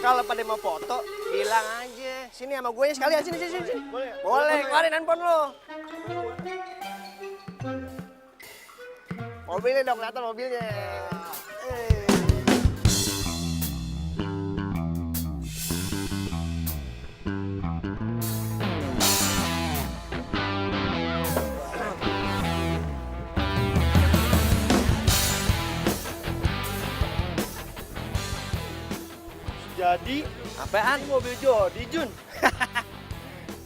Kalau pada mau foto, bilang aja. Sini sama gue sekalian, sini, sini, sini. Boleh, keluarin handphone lo. Mobilnya dong, kelihatan mobilnya. Jadi, Apaan? ini mobil Jody, Jun.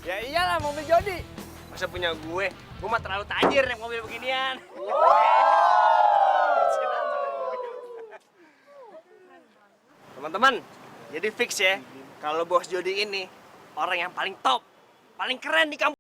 Ya iyalah mobil Jody. Masa punya gue? Gue mah terlalu tajir naik mobil beginian. Teman-teman, jadi fix ya. Kalau bos Jody ini orang yang paling top, paling keren di kampus.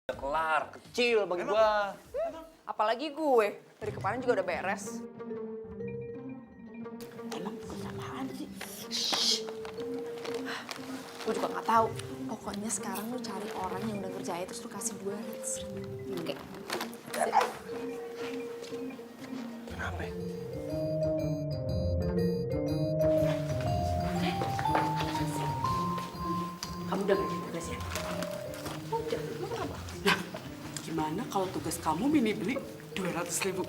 Kelar, kecil bagi gua. Apalagi gue, dari kemarin juga udah beres. Emang tugas apaan sih? Gue juga nggak tahu. Pokoknya sekarang lu cari orang yang udah ngerjain terus lu kasih 200.000. Oke. Kenapa? Kamu udah ngerjain tugasnya? Udah, lu kenapa? Nah, gimana kalau tugas kamu Mini beli 200.000?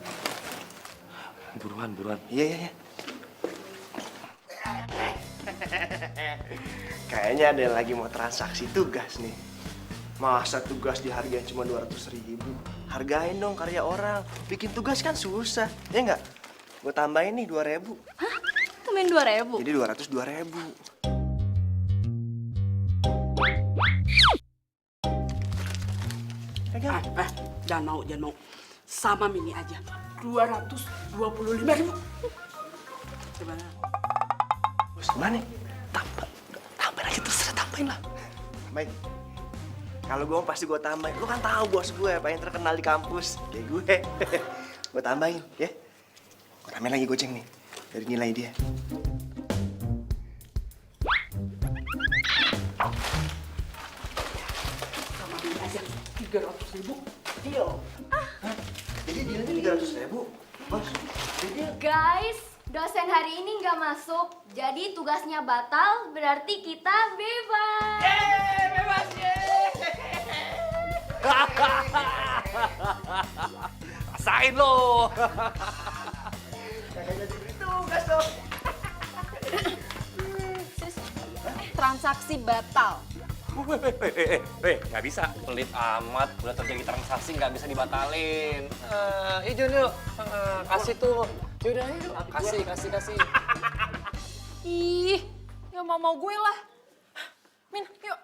Buruan, buruan. Iya, iya, iya. Kayaknya ada yang lagi mau transaksi tugas nih. Masa tugas dihargain cuma 200.000? Hargain dong karya orang. Bikin tugas kan susah, ya nggak? Gue tambahin nih 2.000. Hah? Tambahin 2.000? Jadi 200 2.000. Pegang. Jangan mau, jangan mau. Sama Mini aja, 225.000. Gimana? Bos, gimana? Tambahin aja terserah, tambahin lah. Baik. Kalau gue pasti gue tambahin. Lu kan tahu bos gue paling terkenal di kampus. Kayak gue. Gue tambahin, ya. Gue tambahin lagi goceng nih. Dari nilai dia. Sama Mini aja, 300.000. Deal. Hah? Jadi dealnya 300.000? Bos, jadi deal. Guys, dosen hari ini nggak masuk, jadi tugasnya batal, berarti kita bebas. Bebas, Rasain lo. Kagak jadi beri tugas dong. Transaksi batal. Nggak bisa. Pelit amat, udah terjadi transaksi nggak bisa dibatalin. Jun yuk, kasih tuh. Yaudah, yuk. Kasih. Ih, ya mau gue lah. Min, yuk.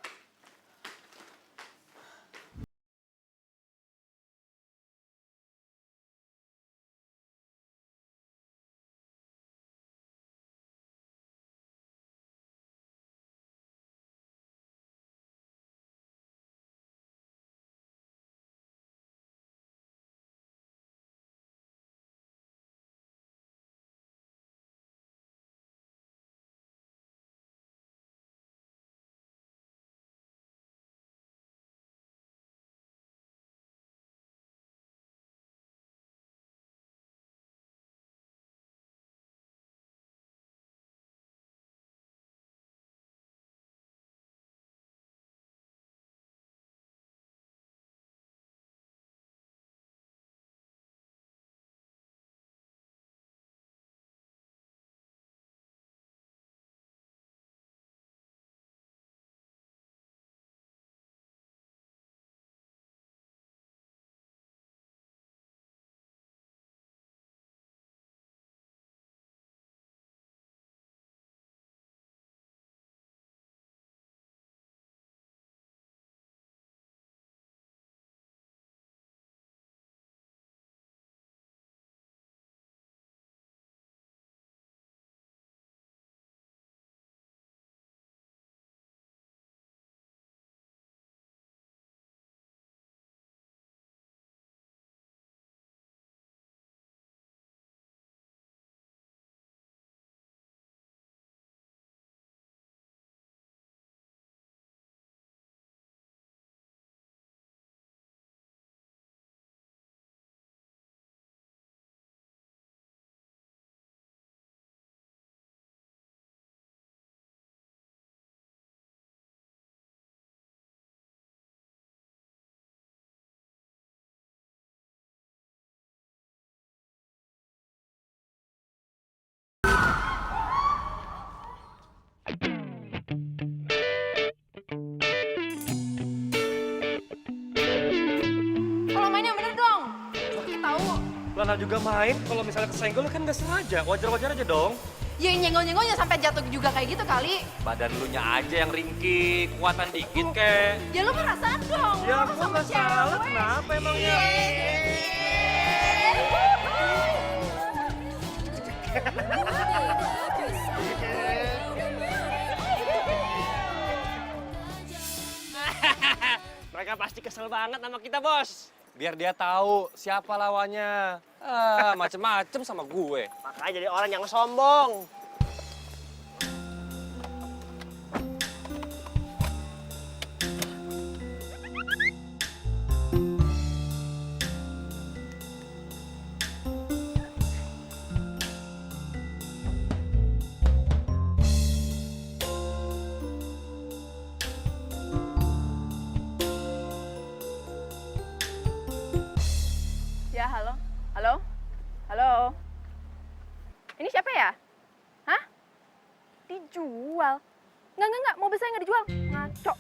Lana juga main, kalau misalnya kesenggol kan nggak sengaja, wajar-wajar aja dong. Ya nyenggol-nyenggolnya sampai jatuh juga kayak gitu kali. Badan lu nya aja yang ringkih, kekuatan dikit kek. Ya lu ngerasain dong. Ya lu gua sama nggak salah, cewek. kenapa emangnya? Mereka pasti kesel banget sama kita, Bos. Biar dia tahu siapa lawannya. Macem-macem sama gue. Makanya jadi orang yang sombong. Ya, halo. Halo? Halo? Ini siapa ya? Hah? Dijual? Enggak. Mobil saya nggak dijual. Ngaco.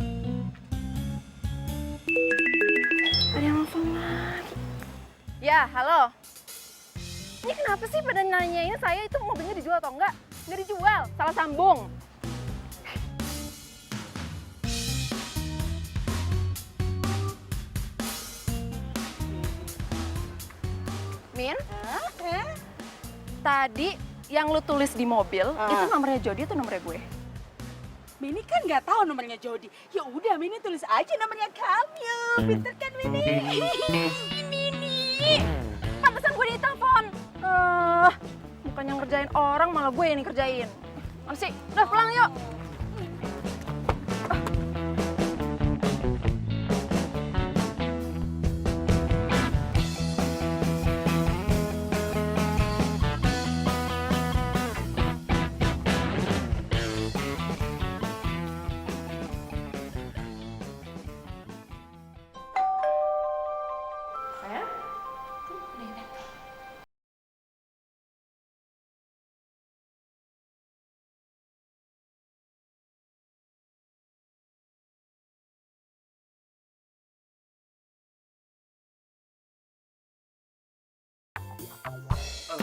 Ada yang nelfon lagi. Ya, halo. Ini kenapa sih pada nanyain saya itu mobilnya dijual atau enggak? Nggak dijual. Salah sambung. Min? Tadi yang lu tulis di mobil, itu nomornya Jody atau nomornya gue? Mini kan nggak tahu nomornya Jody. Ya udah, Mini tulis aja nomornya kamu. Pinter kan, Mini? Mini! Pantesan gue ditelepon. Bukannya ngerjain orang, malah gue yang dikerjain. Mana sih? Udah pulang yuk.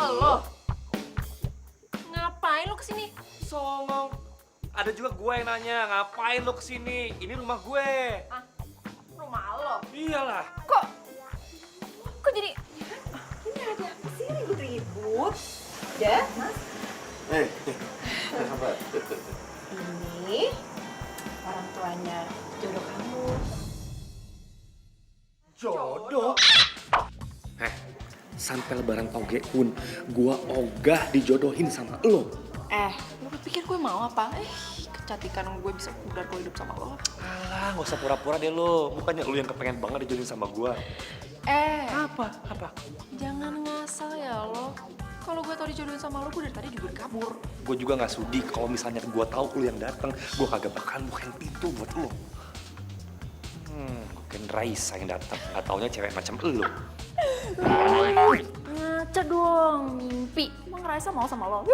Lo ngapain lu kesini? Songong. Ada juga gue yang nanya, ngapain lo kesini? Ini rumah gue. Ah, rumah lo. Iyalah. Kok jadi... Ini ada apa sih ribut-ribut? Ya, Mas? Apa? Ini orang tuanya jodoh kamu. Jodoh? Sampai lebaran toge pun, gue ogah dijodohin sama lo. Lu pikir gue mau apa? Kecantikan gue bisa pudar kalau hidup sama lo. Alah, gak usah pura-pura deh lo. Bukannya lo yang kepengen banget dijodohin sama gue. Apa? Jangan ngasal ya lo. Kalau gue tau dijodohin sama lo, gue dari tadi juga udah kabur. Gue juga gak sudi kalau misalnya gue tahu lo yang datang, gue kagak bakalan bukain pintu buat lo. Bukan Raisa yang datang, gak taunya cewek macam lo. Ngaca dong, mimpi. Emang Raisa mau sama lo?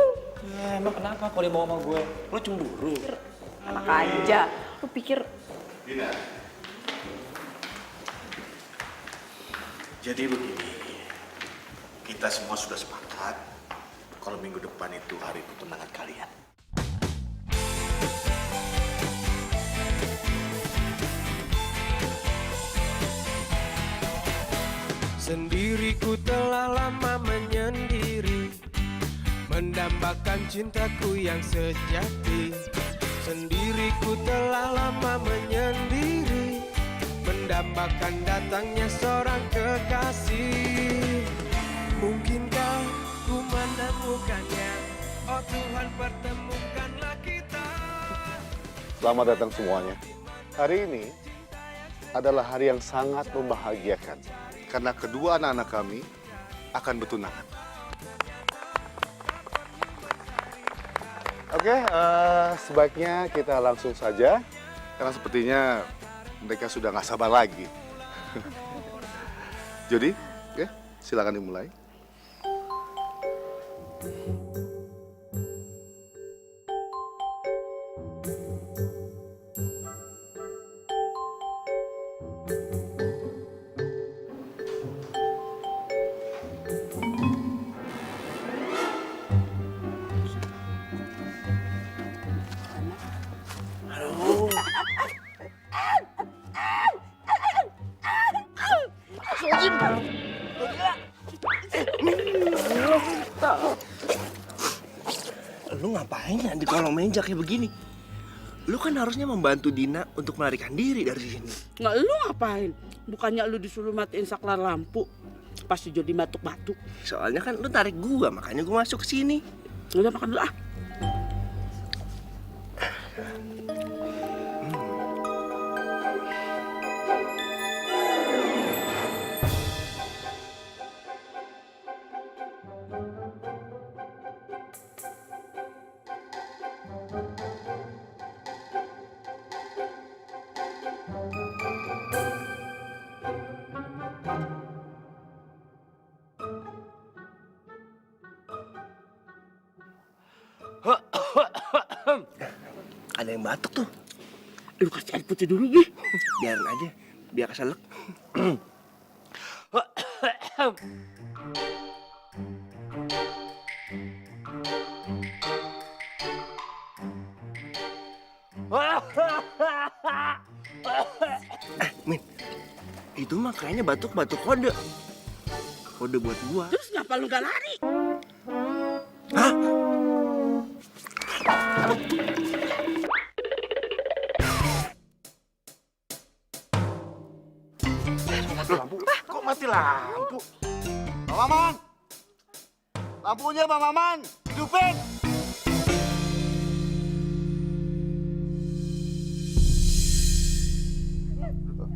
Emang kenapa kalau dia mau sama gue? Lo cemburu? Enak aja. Lu pikir... Dina. Jadi begini, kita semua sudah sepakat kalau minggu depan itu hari pertunangan kalian. Sendiriku telah lama menyendiri, mendambakan cintaku yang sejati. Sendiriku telah lama menyendiri, mendambakan datangnya seorang kekasih. Mungkinkah ku menemukannya? Oh Tuhan, pertemukanlah kita. Selamat datang semuanya. Hari ini adalah hari yang sangat membahagiakan karena kedua anak-anak kami akan bertunangan. Oke, sebaiknya kita langsung saja karena sepertinya mereka sudah nggak sabar lagi. Jody, ya, silakan dimulai. Lu ngapain ya di kolong meja kayak begini? Lu kan harusnya membantu Dina untuk melarikan diri dari sini. Nggak, lu ngapain? Bukannya lu disuruh matiin saklar lampu. Pasti jadi batuk-batuk. Soalnya kan lu tarik gua, makanya gua masuk ke sini. Udah makan dulu ah. Ada yang batuk tuh. Lu kasih air putih dulu, Bi. Biarin aja, biar keselak. Min, itu mah kayaknya batuk-batuk kode. Kode buat gua. Terus ngapa lu gak lari? Hah? Kok mati lampu? Bang Maman! Lampunya Bang Maman! Hidupin!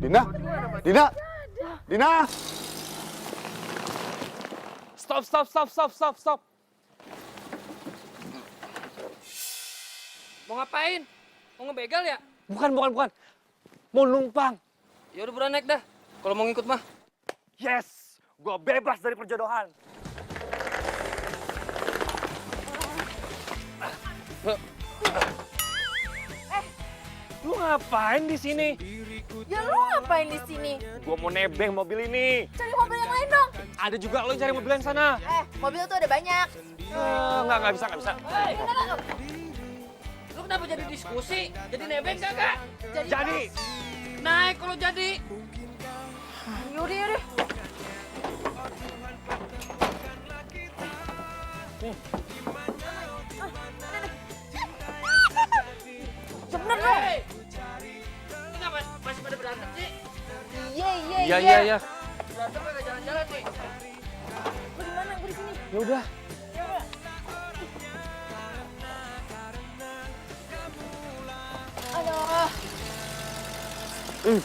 Dina! Dina! Dina! Stop. Mau ngapain? Mau ngebegal ya? Bukan. Mau numpang. Ya udah buruan naik dah. Kalau mau ngikut mah. Yes, gua bebas dari perjodohan. Lu ngapain di sini? Ya lu ngapain di sini? Gua mau nebeng mobil ini. Cari mobil yang lain dong. Ada juga lo cari mobil yang sana. Mobil tuh ada banyak. Nggak bisa. Hey. Lu kenapa jadi diskusi? Jadi nebeng kagak? Jadi. Naik kalau jadi. Yaudah. Sebenernya dong. Ini nggak masih pada berantem sih? Iya. Berantem kagak jalan-jalan nih. Gue di mana? Gue di sini. Ya udah. Aduh.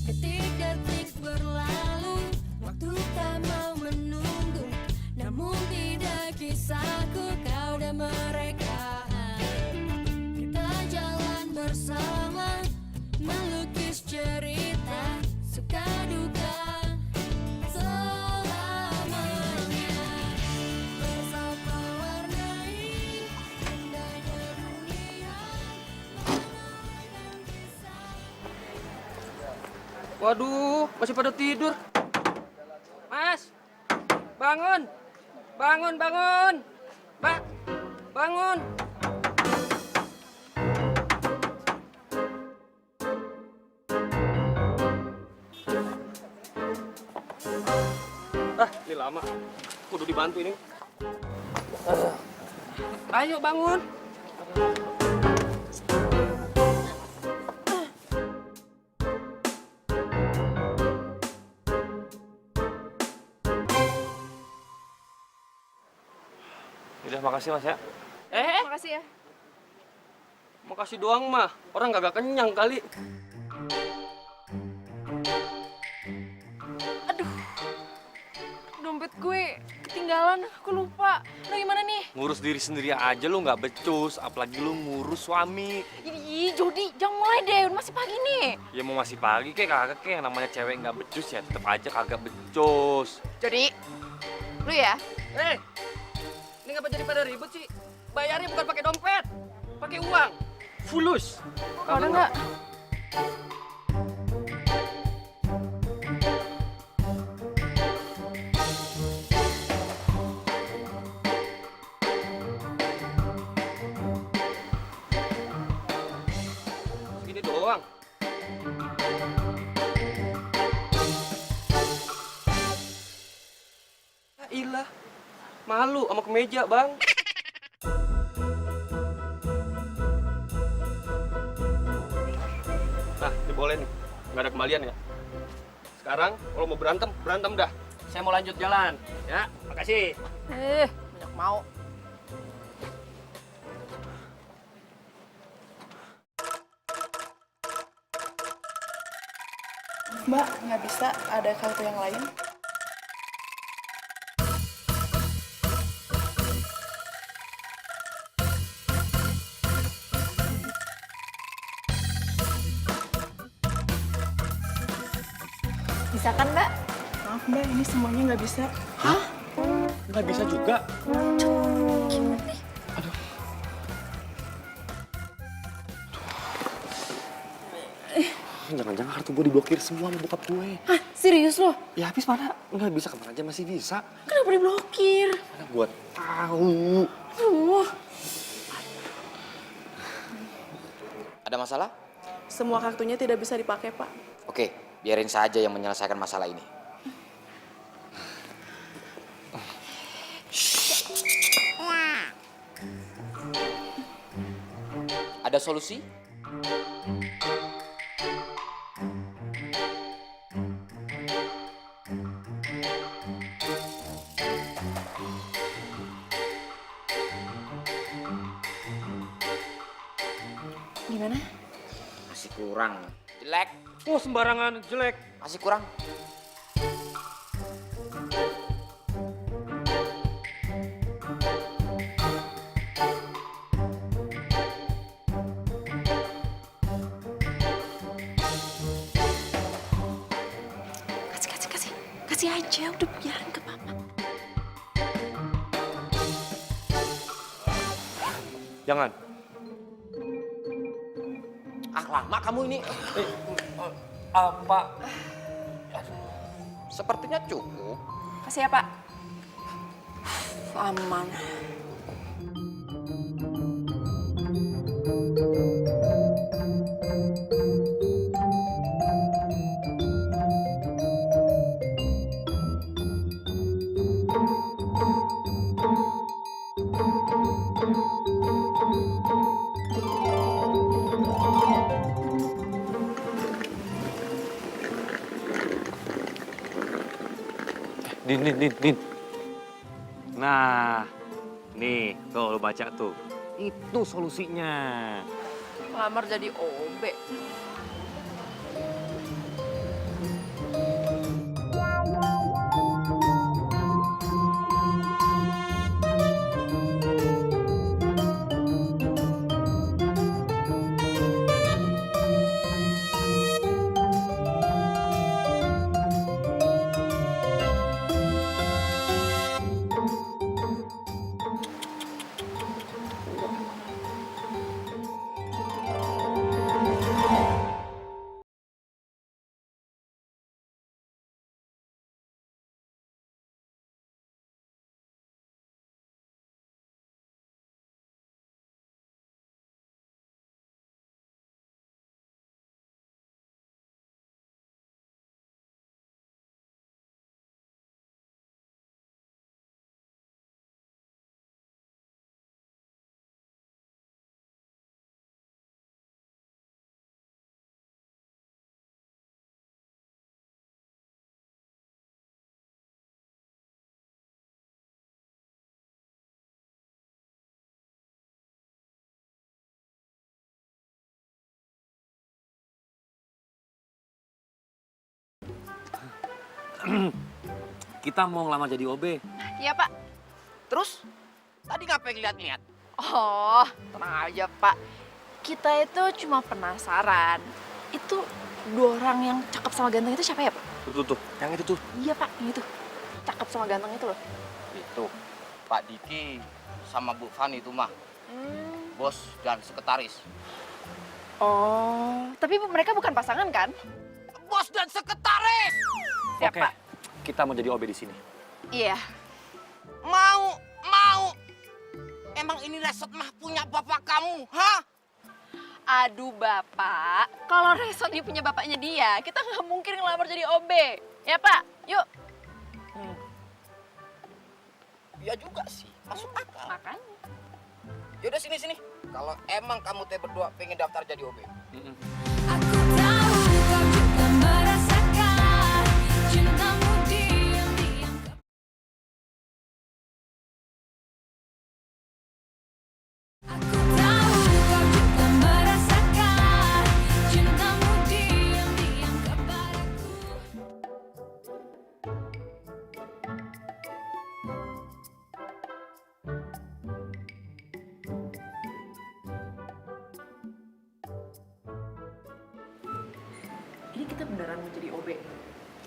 Detik-detik berlalu, waktu tak mau menunggu. Namun tidak kisahku, kau dan mereka. Kita jalan bersama, melukis cerita, suka duka selamanya. Bersama warnai indahnya dunia. Waduh, masih pada tidur. Mas, bangun. Mbak, bangun. Ini lama. Kudu dibantu ini. Ayo bangun. Udah, makasih Mas ya. Makasih ya. Makasih doang mah. Orang kagak kenyang kali. Dompet gue ketinggalan, aku lupa. Lu gimana nih? Ngurus diri sendiri aja lu nggak becus, apalagi lu ngurus suami. Ih, Jody, jangan mulai deh, udah masih pagi nih. Ya mau masih pagi kagak yang namanya cewek nggak becus ya tetep aja kagak becus. Jody, lu ya? Ini ngapa jadi pada ribut sih? Bayarnya bukan pakai dompet, pakai uang. Fulus. Ada nggak? Segini doang. Malu sama kemeja, Bang. Nah, ini boleh nih. Nggak ada kembalian ya. Sekarang kalau mau berantem, berantem dah. Saya mau lanjut jalan. Ya, makasih. Banyak mau. Mbak, nggak bisa ada kartu yang lain? Bisa kan, Mbak? Maaf Mbak, ini semuanya nggak bisa. Nggak bisa juga. Jangan-jangan kartu gue diblokir semua sama bokap gue. Hah, serius loh? Ya habis mana? Nggak bisa, kemana aja masih bisa. Kenapa diblokir? Karena gue tahu. Ada masalah? Semua kartunya tidak bisa dipakai, Pak. Oke, biarin saja yang menyelesaikan masalah ini. Ada solusi? Gimana? Masih kurang. Jelek. Oh, sembarangan jelek. Masih kurang. Kasih aja, udah biarin ke Papa. Jangan. Ah, lama kamu ini. Apa? Sepertinya cukup. Kasih ya, Pak. Aman. Din. Nah, nih, tuh lo baca tuh. Itu solusinya. Lamar jadi OB. Kita mau ngelamar jadi OB. Iya, Pak. Terus? Tadi ngapain lihat-lihat? Oh, tenang aja, Pak. Kita itu cuma penasaran. Itu dua orang yang cakep sama ganteng itu siapa ya, Pak? Tuh. Yang itu tuh. Iya, Pak, yang itu. Cakep sama ganteng itu loh. Itu, Pak Diki sama Bu Fani itu mah. Bos dan sekretaris. Oh, tapi mereka bukan pasangan kan? Bos dan sekretaris! Siap, Oke, Pak. kita mau jadi OB di sini. Iya. Mau. Emang ini resort mah punya bapak kamu, hah? Aduh, Bapak. Kalau resort ini punya bapaknya dia, kita nggak mungkin ngelamar jadi OB. Ya, Pak? Yuk. Iya juga sih, masuk akal. Makanya. Yaudah sini. Kalau emang kamu teh berdua pengen daftar jadi OB. Aku tahu kau juga merasakan cintamu diam-diam. Aku tahu kau juga merasakan cintamu diam-diam kepadaku. Ini kita beneran mau jadi OB.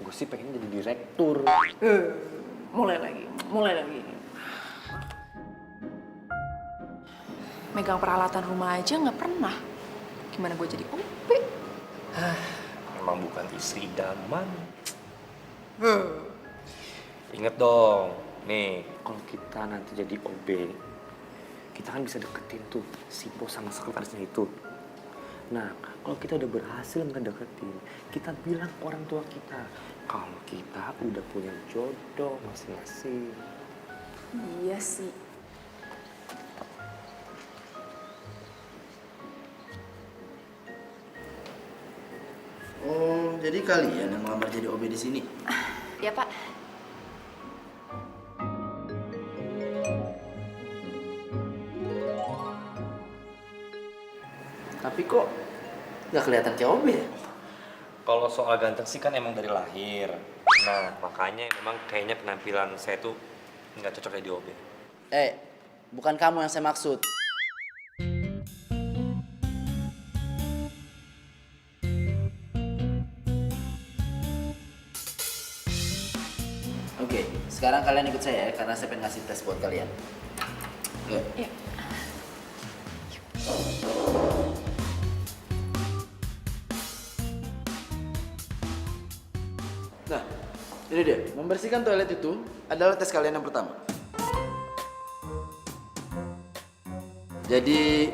Gue sih pengen jadi direktur. Mulai lagi. Megang peralatan rumah aja nggak pernah. Gimana gue jadi OB? Emang bukan istri idaman. Ingat dong, nih kalau kita nanti jadi OB, kita kan bisa deketin tuh si bos sama sekretarisnya itu. Nah, kalau kita udah berhasil ngedeketin, kita bilang ke orang tua kita kalau kita udah punya jodoh masing-masing. Iya sih. Oh, jadi kalian yang melamar jadi OB di sini? Ya Pak. Tapi kok nggak kelihatan kayak OB ya? Kalau soal ganteng sih kan emang dari lahir. Nah, makanya memang kayaknya penampilan saya tuh nggak cocok jadi OB. Bukan kamu yang saya maksud. Oke, sekarang kalian ikut saya ya, karena saya pengen ngasih tes buat kalian. Yuk. Iya. Nah, ini dia. Membersihkan toilet itu adalah tes kalian yang pertama. Jadi,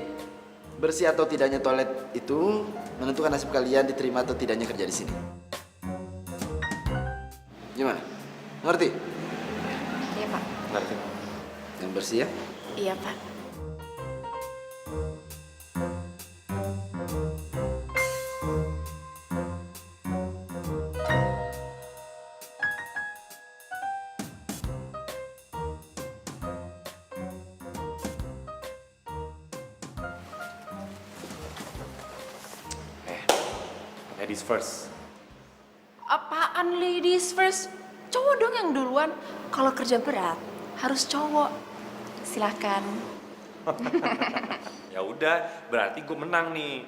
bersih atau tidaknya toilet itu menentukan nasib kalian diterima atau tidaknya kerja di sini. Gimana? Ngerti? Iya Pak. Ngerti? Yang bersih ya? Iya Pak. Ladies first. Apaan ladies first? Cowok dong yang duluan. Kalau kerja berat harus cowok. Silakan. Ya udah, berarti gue menang nih.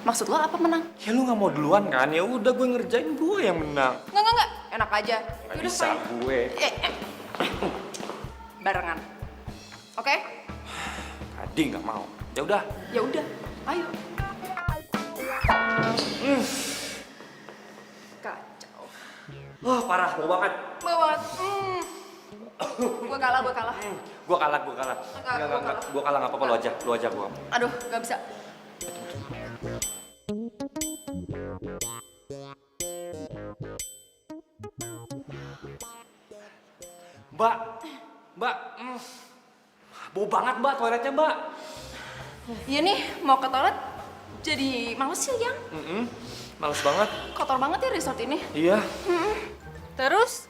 Maksud lo apa menang? Ya lu nggak mau duluan kan? Ya udah gue ngerjain, gue yang menang. Nggak. Enak aja. Nggak Yaudah, bisa fine. gue. Barengan. Oke? Tadi nggak mau. Ya udah. Ya udah. Ayo. Kacau. Wah parah, mau banget. Mau banget. Gue kalah. Gue kalah. Enggak. Gue kalah nggak apa-apa, lu aja gue. Aduh, gak bisa. Mbak, bau banget mbak toiletnya mbak. Iya nih, mau ke toilet jadi males sih, Yang. Males banget. Kotor banget ya resort ini. Iya. Terus?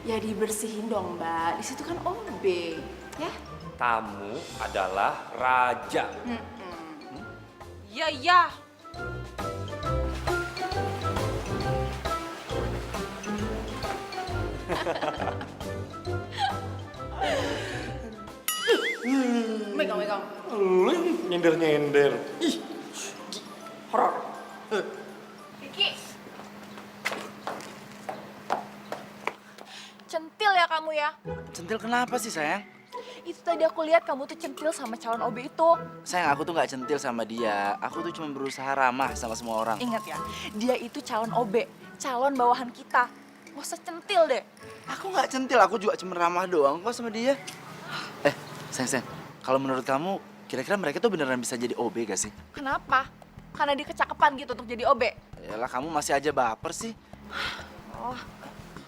Ya dibersihin dong, Mbak. Di situ kan OB, ya? Tamu adalah raja. Iya. Megang. Lu nyender. Ih, Horor. Vicky. Centil ya kamu ya? Centil kenapa sih sayang? Itu tadi aku lihat kamu tuh centil sama calon OB itu. Sayang, aku tuh nggak centil sama dia. Aku tuh cuma berusaha ramah sama semua orang. Ingat ya, dia itu calon OB, calon bawahan kita. Gak usah centil deh. Aku nggak centil, aku juga cuma ramah doang kok sama dia. Sayang, kalau menurut kamu, kira-kira mereka tuh beneran bisa jadi OB gak sih? Kenapa? Karena dia kecakepan gitu untuk jadi OB. Yalah, kamu masih aja baper sih. Oh,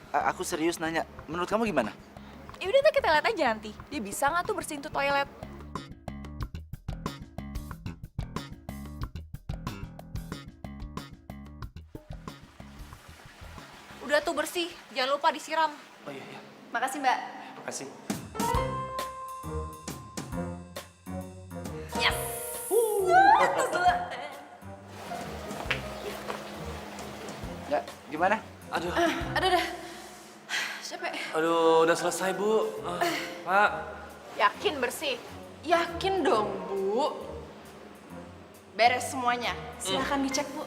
Aku serius nanya, menurut kamu gimana? Yaudah ntar kita lihat aja nanti. Dia bisa nggak tuh bersihin tuh toilet? Udah tuh bersih, jangan lupa disiram. Oh iya, iya. Makasih Mbak. Makasih. Yes. Ya, gimana? Aduh, Aduh dah. Capek. aduh, udah selesai Bu. Pak. Yakin bersih? Yakin dong Bu. Beres semuanya. Silahkan dicek Bu.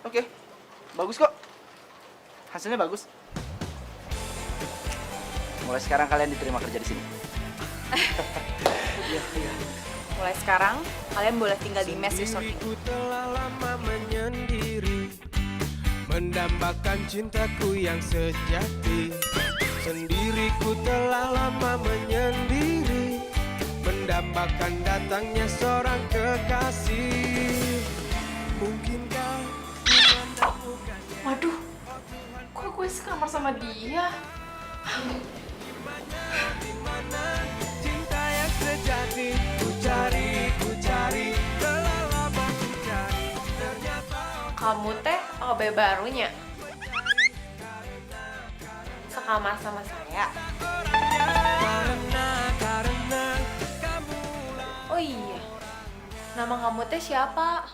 Oke, bagus kok. Hasilnya bagus. Mulai sekarang kalian diterima kerja di sini. Mulai sekarang, kalian boleh tinggal di mes resort ini. Sendiriku telah lama menyendiri, mendambakan cintaku yang sejati. Sendiriku telah lama menyendiri, mendambakan datangnya seorang kekasih. Mungkinkah ku menemukannya? Waduh, kok gue sekamar sama dia? Dimana cinta yang sejati? Ku cari, telah lama ku cari. Ternyata Kamu teh OB barunya? Sekamar sama saya? karena kamu Oh iya, nama kamu teh siapa?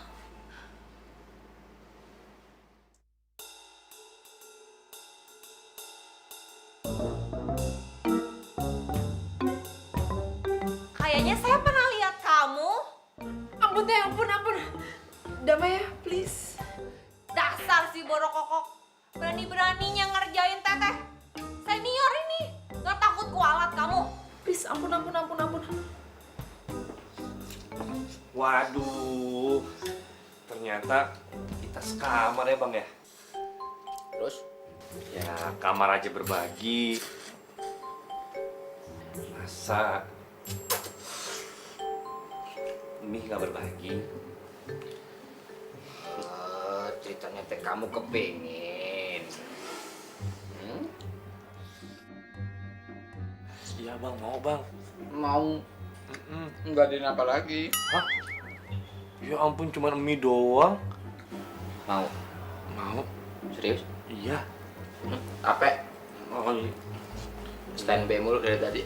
Kayaknya saya pernah lihat kamu. Ampun teh, ampun. Damai ya, please. Dasar si borokokok. Berani-beraninya ngerjain teteh. Senior ini. Gak takut kualat kamu. Please, ampun. Waduh. Ternyata kita sekamar ya Bang ya. terus Ya kamar aja berbagi. Masa Mih nggak berbagi? ceritanya teh kamu kepengen. Iya Bang, mau Bang. Mau nggak ada apa lagi? Hah? Ya ampun, cuma mie doang. Mau? Mau? Serius? Iya. Apa? Oh, iya. Stand by mulu dari tadi.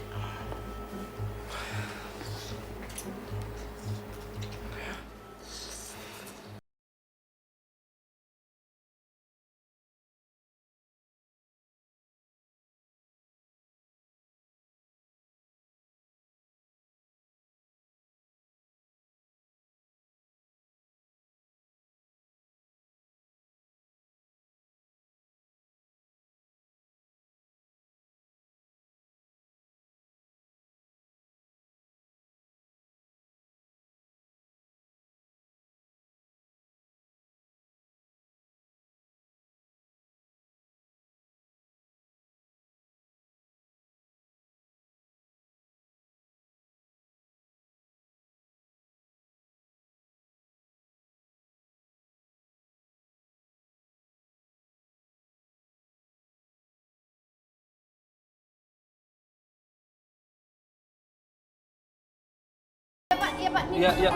Iya.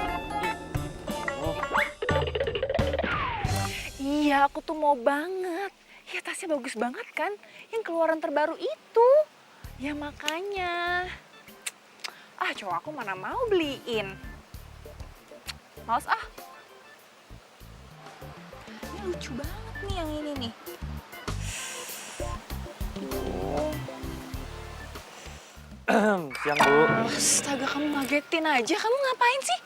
Iya, aku tuh mau banget. Ya tasnya bagus banget kan? Yang keluaran terbaru itu. Ya makanya. Ah, cowok aku mana mau beliin. Males ah. Ini lucu banget nih yang ini nih. Siang Bu. Astaga, kamu ngagetin aja. Kamu ngapain sih?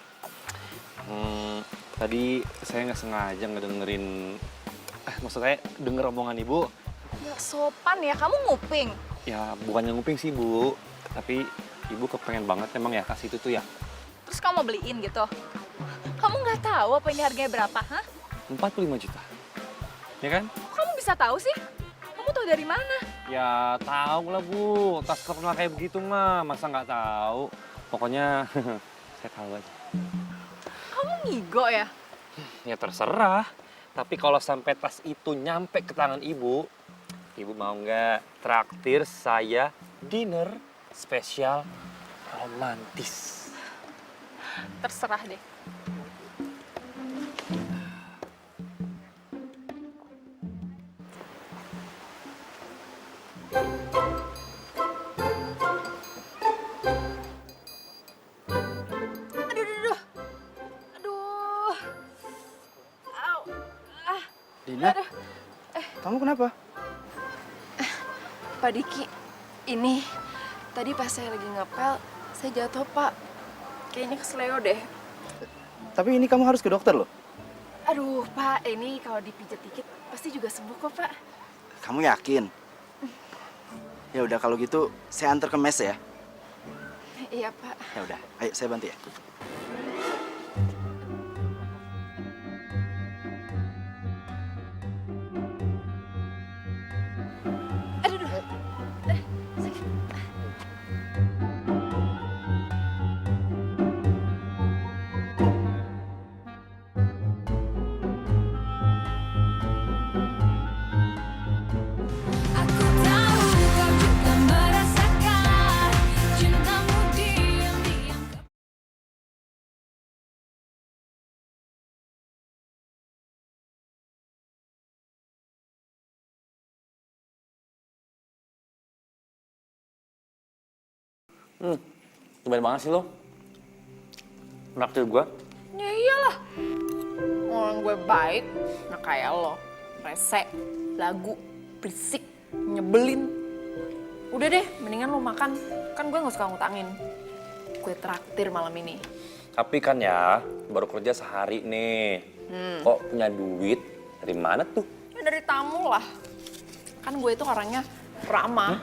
Tadi saya nggak sengaja ngedengerin, maksud saya denger omongan Ibu. Ya sopan ya, kamu nguping. Ya bukannya nguping sih Bu, tapi Ibu kepengen banget emang ya kasih itu tuh ya. Terus kamu mau beliin gitu? Kamu nggak tahu apa ini harganya berapa, hah? 45 juta. Ya kan? Kok kamu bisa tahu sih? Kamu tahu dari mana? Ya tahu lah Bu, tas terkenal kayak begitu mah, masa nggak tahu. Pokoknya saya tahu aja. Kamu ngigo ya? Ya terserah. Tapi kalau sampai tas itu nyampe ke tangan ibu mau nggak traktir saya dinner spesial romantis? Terserah deh. Dina, kamu kenapa? Pak Diki, ini tadi pas saya lagi ngapel, saya jatuh Pak. Kayaknya kesleo deh. Tapi ini kamu harus ke dokter loh. Aduh Pak, ini kalau dipijat dikit pasti juga sembuh kok Pak. Kamu yakin? Ya udah kalau gitu saya antar ke mes ya. Iya Pak. Ya udah, ayo saya bantu ya. Aku tahu kau juga merasakan cintamu diam-diam. Tumben banget sih lo. Naktir gue. Ya iyalah. Orang gue baik, nah kayak lo. Rese, lagu, berisik, nyebelin. Udah deh, mendingan lo makan. Kan gue gak suka ngutangin. Gue traktir malam ini. Tapi kan ya, baru kerja sehari nih. Kok punya duit? Dari mana tuh? Ya dari tamu lah. Kan gue itu orangnya ramah.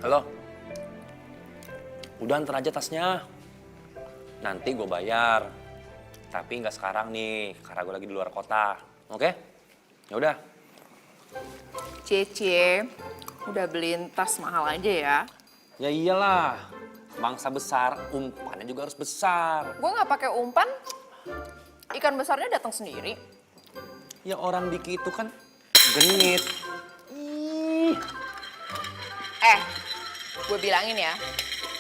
Halo. Udah antar aja tasnya. Nanti gue bayar. Tapi nggak sekarang nih, karena gue lagi di luar kota. Oke? Ya udah. Cie, udah beliin tas mahal aja ya. Ya iyalah. Bangsa besar, umpannya juga harus besar. Gue nggak pakai umpan, ikan besarnya datang sendiri. Ya orang Diki itu kan genit. Gue bilangin ya,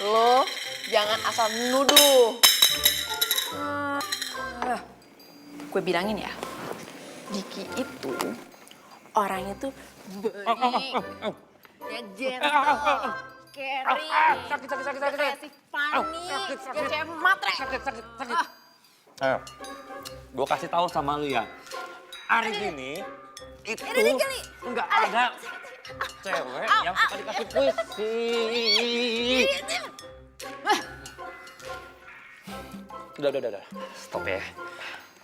lo jangan asal nuduh. Gue bilangin ya, Diki itu orangnya tuh baik, ya gentle, caring, kreatif, panik, cewek matre. Gue kasih tahu sama lu ya, hari ini itu nggak ada cewek yang suka dikasih puisi. Udah. Stop ya.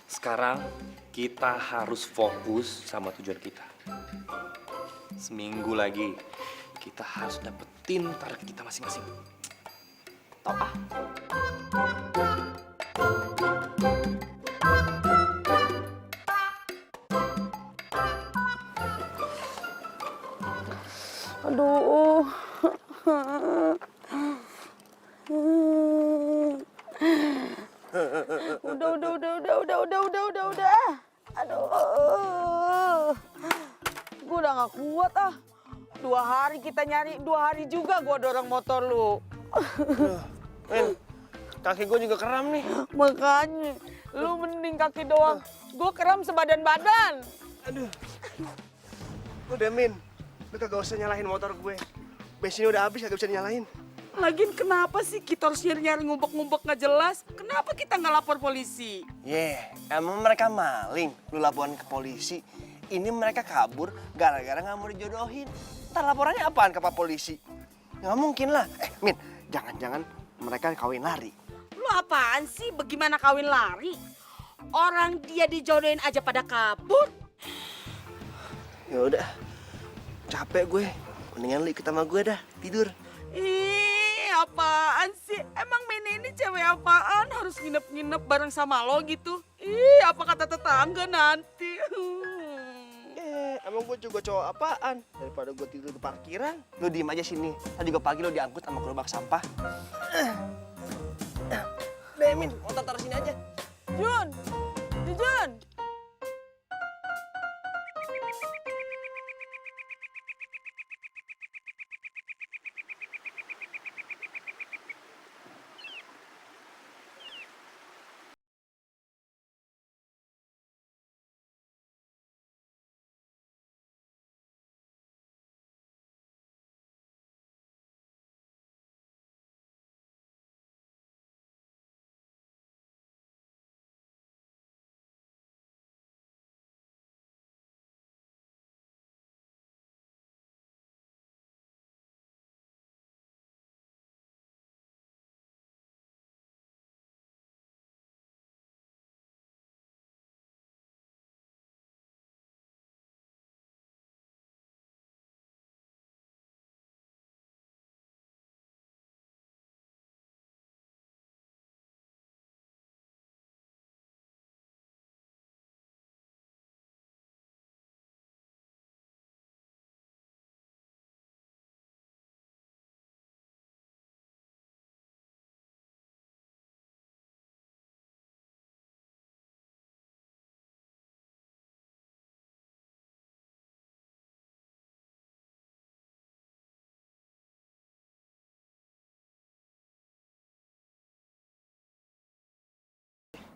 Sekarang kita harus fokus sama tujuan kita. Seminggu lagi kita harus dapetin target kita masing-masing. Top ah. Aduh. Udah. Aduh. Gue udah gak kuat ah. 2 hari kita nyari, 2 hari juga gue dorong motor lu. Men, kaki gue juga kram nih. Makanya, lu mending kaki doang. Gue kram sebadan-badan. Aduh. Udah Min, lu kagak usah nyalahin motor gue. Bensinnya udah habis, kagak bisa nyalain. Lagian kenapa sih kita harus nyari-nyari ngumpet-ngumpet nggak jelas? Kenapa kita nggak lapor polisi? Emang mereka maling, lu laporan ke polisi. Ini mereka kabur gara-gara nggak mau dijodohin. Ntar laporannya apaan ke Pak Polisi? Nggak mungkin lah. Min, jangan-jangan mereka kawin lari. Lu apaan sih? Bagaimana kawin lari? Orang dia dijodohin aja pada kabur. Ya udah, capek gue. Mendingan lu ikut sama gue dah, tidur. Ih, apaan sih? Emang Mini ini cewek apaan? Harus nginep-nginep bareng sama lo gitu? Ih, apa kata tetangga nanti? Emang gue juga cowok apaan? Daripada gue tidur di parkiran. Lu diem aja sini. Tadi juga pagi lu diangkut sama gerobak sampah. Min. Motor taruh sini aja. Jun, Jun.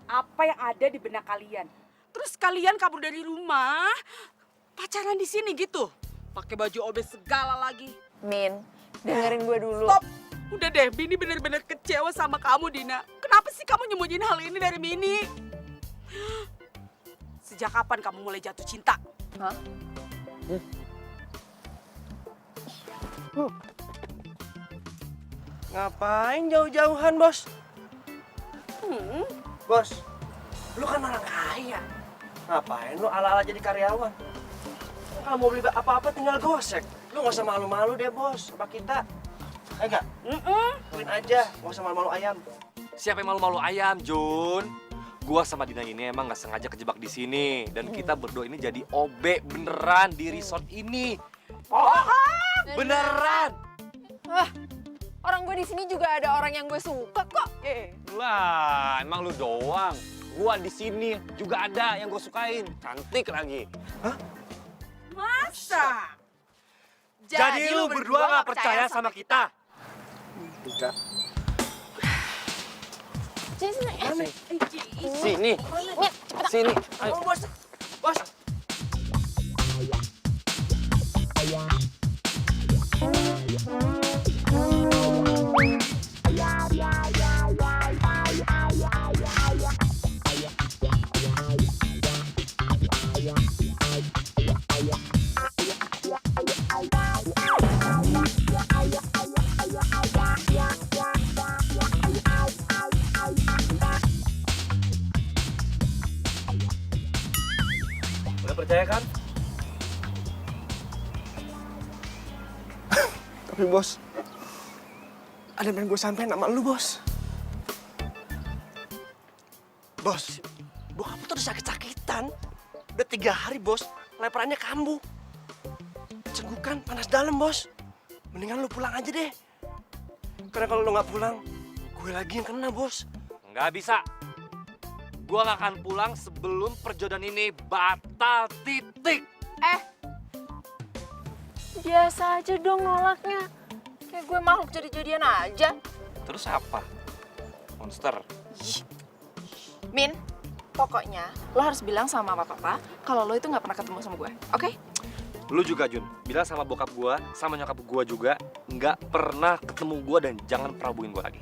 Apa yang ada di benak kalian? Terus kalian kabur dari rumah, pacaran di sini gitu? Pakai baju obes segala lagi. Min, dengerin gue dulu. Stop! Udah deh, Bini bener-bener kecewa sama kamu, Dina. Kenapa sih kamu nyembunyiin hal ini dari Mini? Sejak kapan kamu mulai jatuh cinta? Hah? Ngapain jauh-jauhan, Bos? Bos, lu kan orang kaya. Ngapain lu ala-ala jadi karyawan? Kalau mau beli apa-apa tinggal gosek. Lu nggak usah malu-malu deh, Bos, sama kita. Enggak? Lakuin aja, nggak usah malu-malu ayam. Siapa yang malu-malu ayam, Jun? Gua sama Dina ini emang nggak sengaja kejebak di sini dan kita berdua ini jadi OB beneran di resort ini. Beneran. Wah, orang gue di sini juga ada orang yang gue suka kok. Lah, emang lu doang. Gua di sini juga ada yang gue sukain. Cantik lagi. Masa? Jadi lu berdua nggak percaya sama kita? Enggak. Sini. Sini. Ayo. Bos. Bos. Udah percaya kan? Tapi Bos, ada yang pengen gue sampein sama lu, Bos. Bos, bokap tuh udah sakit-sakitan. Udah 3 hari, Bos. Leperannya kambuh. Cenggukan, panas dalam, Bos. Mendingan lu pulang aja deh. Karena kalau lu nggak pulang, gue lagi yang kena, Bos. Nggak bisa. Gua nggak akan pulang sebelum perjodohan ini batal titik. Biasa aja dong nolaknya. Kayak gue makhluk jadi-jadian aja. Terus apa? Monster. Min, pokoknya lo harus bilang sama papa kalau lo itu nggak pernah ketemu sama gue, oke? Lu juga, Jun. Bilang sama bokap gua, sama nyokap gua juga nggak pernah ketemu gua dan jangan pernah hubungin gua lagi.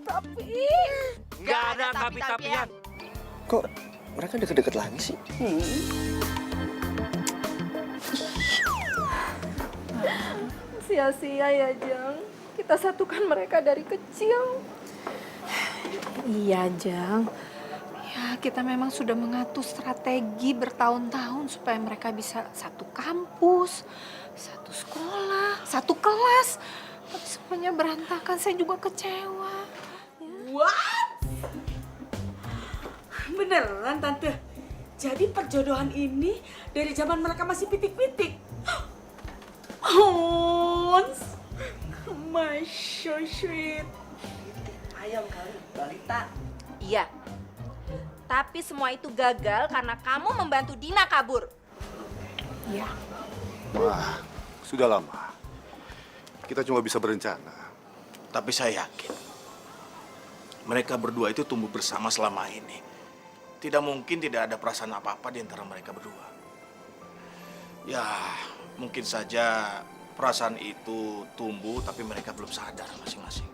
Tapi... Nggak ada tapi-tapian. Kok mereka deket-deket lagi sih? Sia-sia ya, Jang. Kita satukan mereka dari kecil. Iya, Jang. Ya, kita memang sudah mengatur strategi bertahun-tahun supaya mereka bisa satu kampus, satu sekolah, satu kelas. Tapi semuanya berantakan, saya juga kecewa. What? Beneran, Tante? Jadi perjodohan ini dari zaman mereka masih pitik-pitik? Hons, My so sweet. Ayam kali, balita. Iya. Tapi semua itu gagal karena kamu membantu Dina kabur. Iya. Wah, sudah lama. Kita cuma bisa berencana. Tapi saya yakin mereka berdua itu tumbuh bersama selama ini. Tidak mungkin tidak ada perasaan apa-apa di antara mereka berdua. Ya, mungkin saja perasaan itu tumbuh tapi mereka belum sadar masing-masing.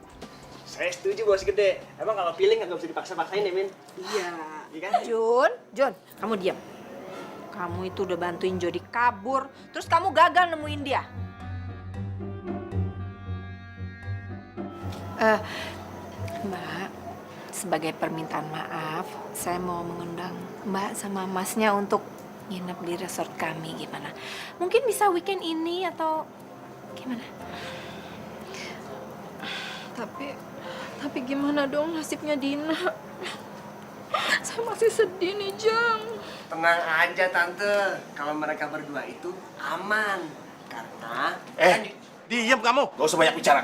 Saya setuju bos gede. Emang kalau feeling nggak bisa dipaksa-paksain ya, Min? Iya. Iya kan? John, kamu diam. Kamu itu udah bantuin Jody kabur, terus kamu gagal nemuin dia. Mbak, sebagai permintaan maaf, saya mau mengundang Mbak sama Masnya untuk nginep di resort kami, gimana? Mungkin bisa weekend ini atau gimana? Tapi gimana dong nasibnya Dina? Saya masih sedih nih, Jang. Tenang aja tante, kalau mereka berdua itu aman. Karena Diam kamu, gak usah banyak bicara.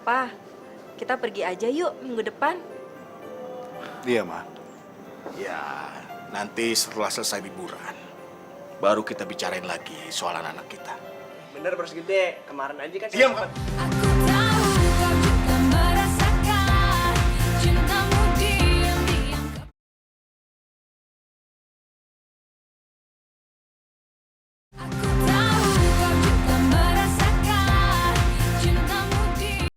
Pa, kita pergi aja yuk minggu depan. Iya, Ma. Ya, nanti setelah selesai liburan, baru kita bicarain lagi soal anak-anak kita. bener bos gede, kemarin aja kan. Diam kamu. Merasakan cintamu diam-diam. Aku tahu kau juga merasakan cintamu diam.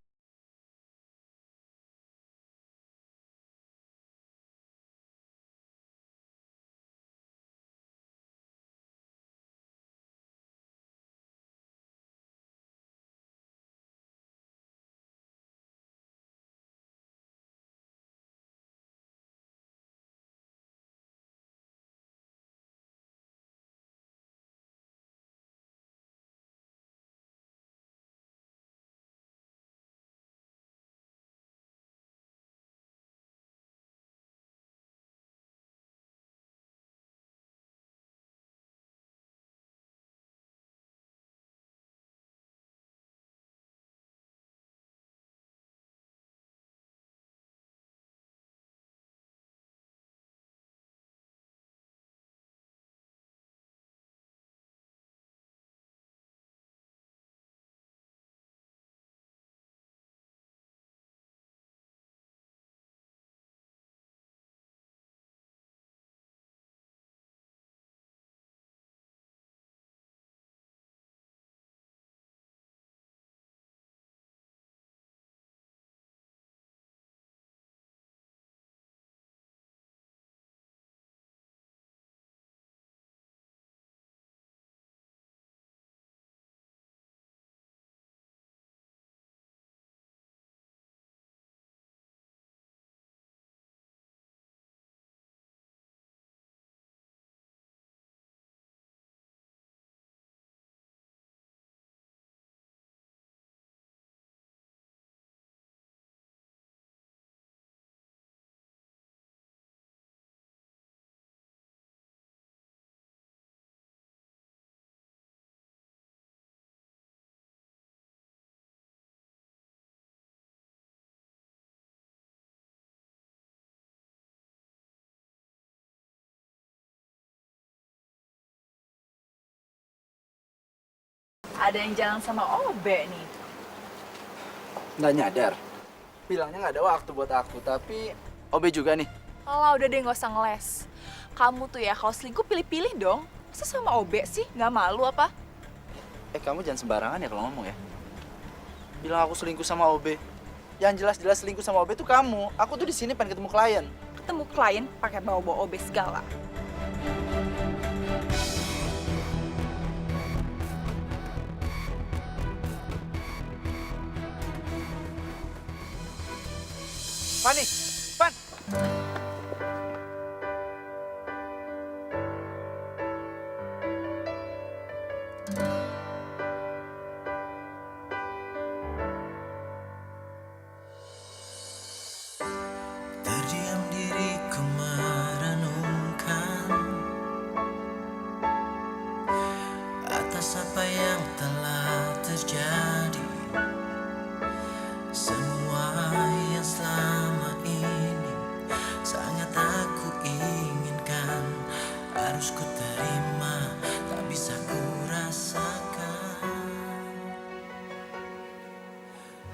Ada yang jalan sama Obe nih. Nggak nyadar. Bilangnya nggak ada waktu buat aku, tapi Obe juga nih. Alah, udah deh nggak usah ngeles. Kamu tuh ya kalau selingkuh pilih-pilih dong. Masa sama Obe sih? Nggak malu apa? Kamu jangan sembarangan ya kalau ngomong ya. Bilang aku selingkuh sama Obe. Yang jelas-jelas selingkuh sama Obe tuh kamu. Aku tuh di sini pengen ketemu klien. Ketemu klien pakai bawa-bawa Obe segala. Fani, Fan. Terdiam diriku merenungkan atas apa yang harus ku terima, tak bisa ku rasakan.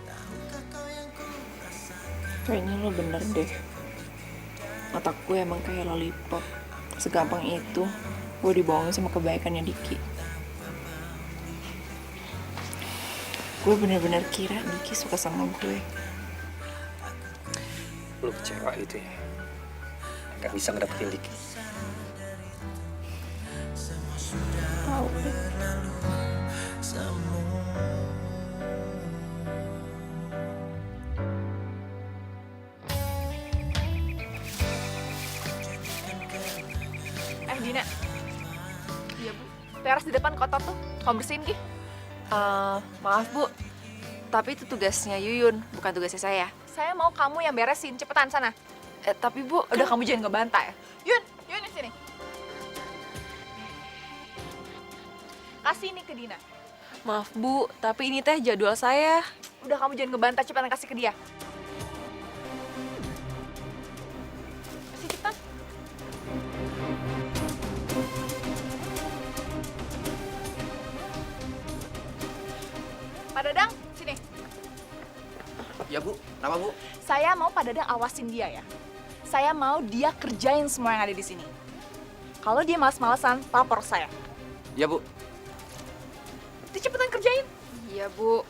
Tahukah kau yang ku rasakan? Kayaknya lo bener deh. Otak gue emang kayak lollipop. Segampang itu gue dibohongin sama kebaikannya Diki. Gue bener-bener kira Diki suka sama gue. Lu kecewa itu ya? Gak bisa ngedapetin Diki. Tahu. Dina. Iya, Bu. Teras di depan kotor tuh. Kamu bersihin, Ki. Maaf Bu, tapi itu tugasnya Yuyun, bukan tugasnya saya. Saya mau kamu yang beresin. Cepetan sana. Tapi Bu, Udah kamu jangan ngebantah ya. Yun di sini. Kasih ini ke Dina. Maaf Bu, tapi ini teh jadwal saya. Udah kamu jangan ngebantah, cepetan kasih ke dia. Kasih cepetan. Pak Dadang, sini. Ya Bu, kenapa Bu? Saya mau Pak Dadang awasin dia ya. Saya mau dia kerjain semua yang ada di sini. Kalau dia malas-malasan, lapor saya. Ya Bu. Dia cepetan kerjain. Iya Bu.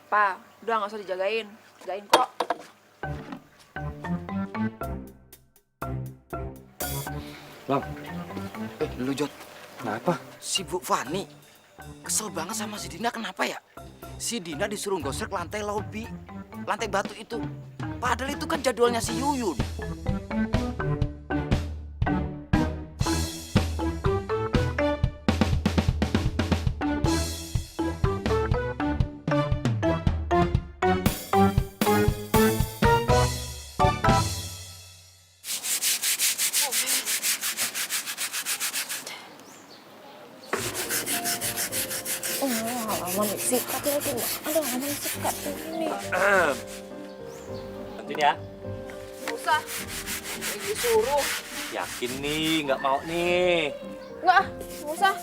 Pa, udah nggak usah dijagain. Jagain kok. Bang. Lu Jod. Kenapa? Si Bu Fani kesel banget sama si Dina, kenapa ya? Si Dina disuruh gosek lantai lobi, lantai batu itu. Padahal itu kan jadwalnya si Yuyun. Halaman sikat lagi. Aduh, halaman sikat ini. Bantuin ya. Nggak usah. Disuruh. Yakin nih, nggak mau nih. Nggak usah.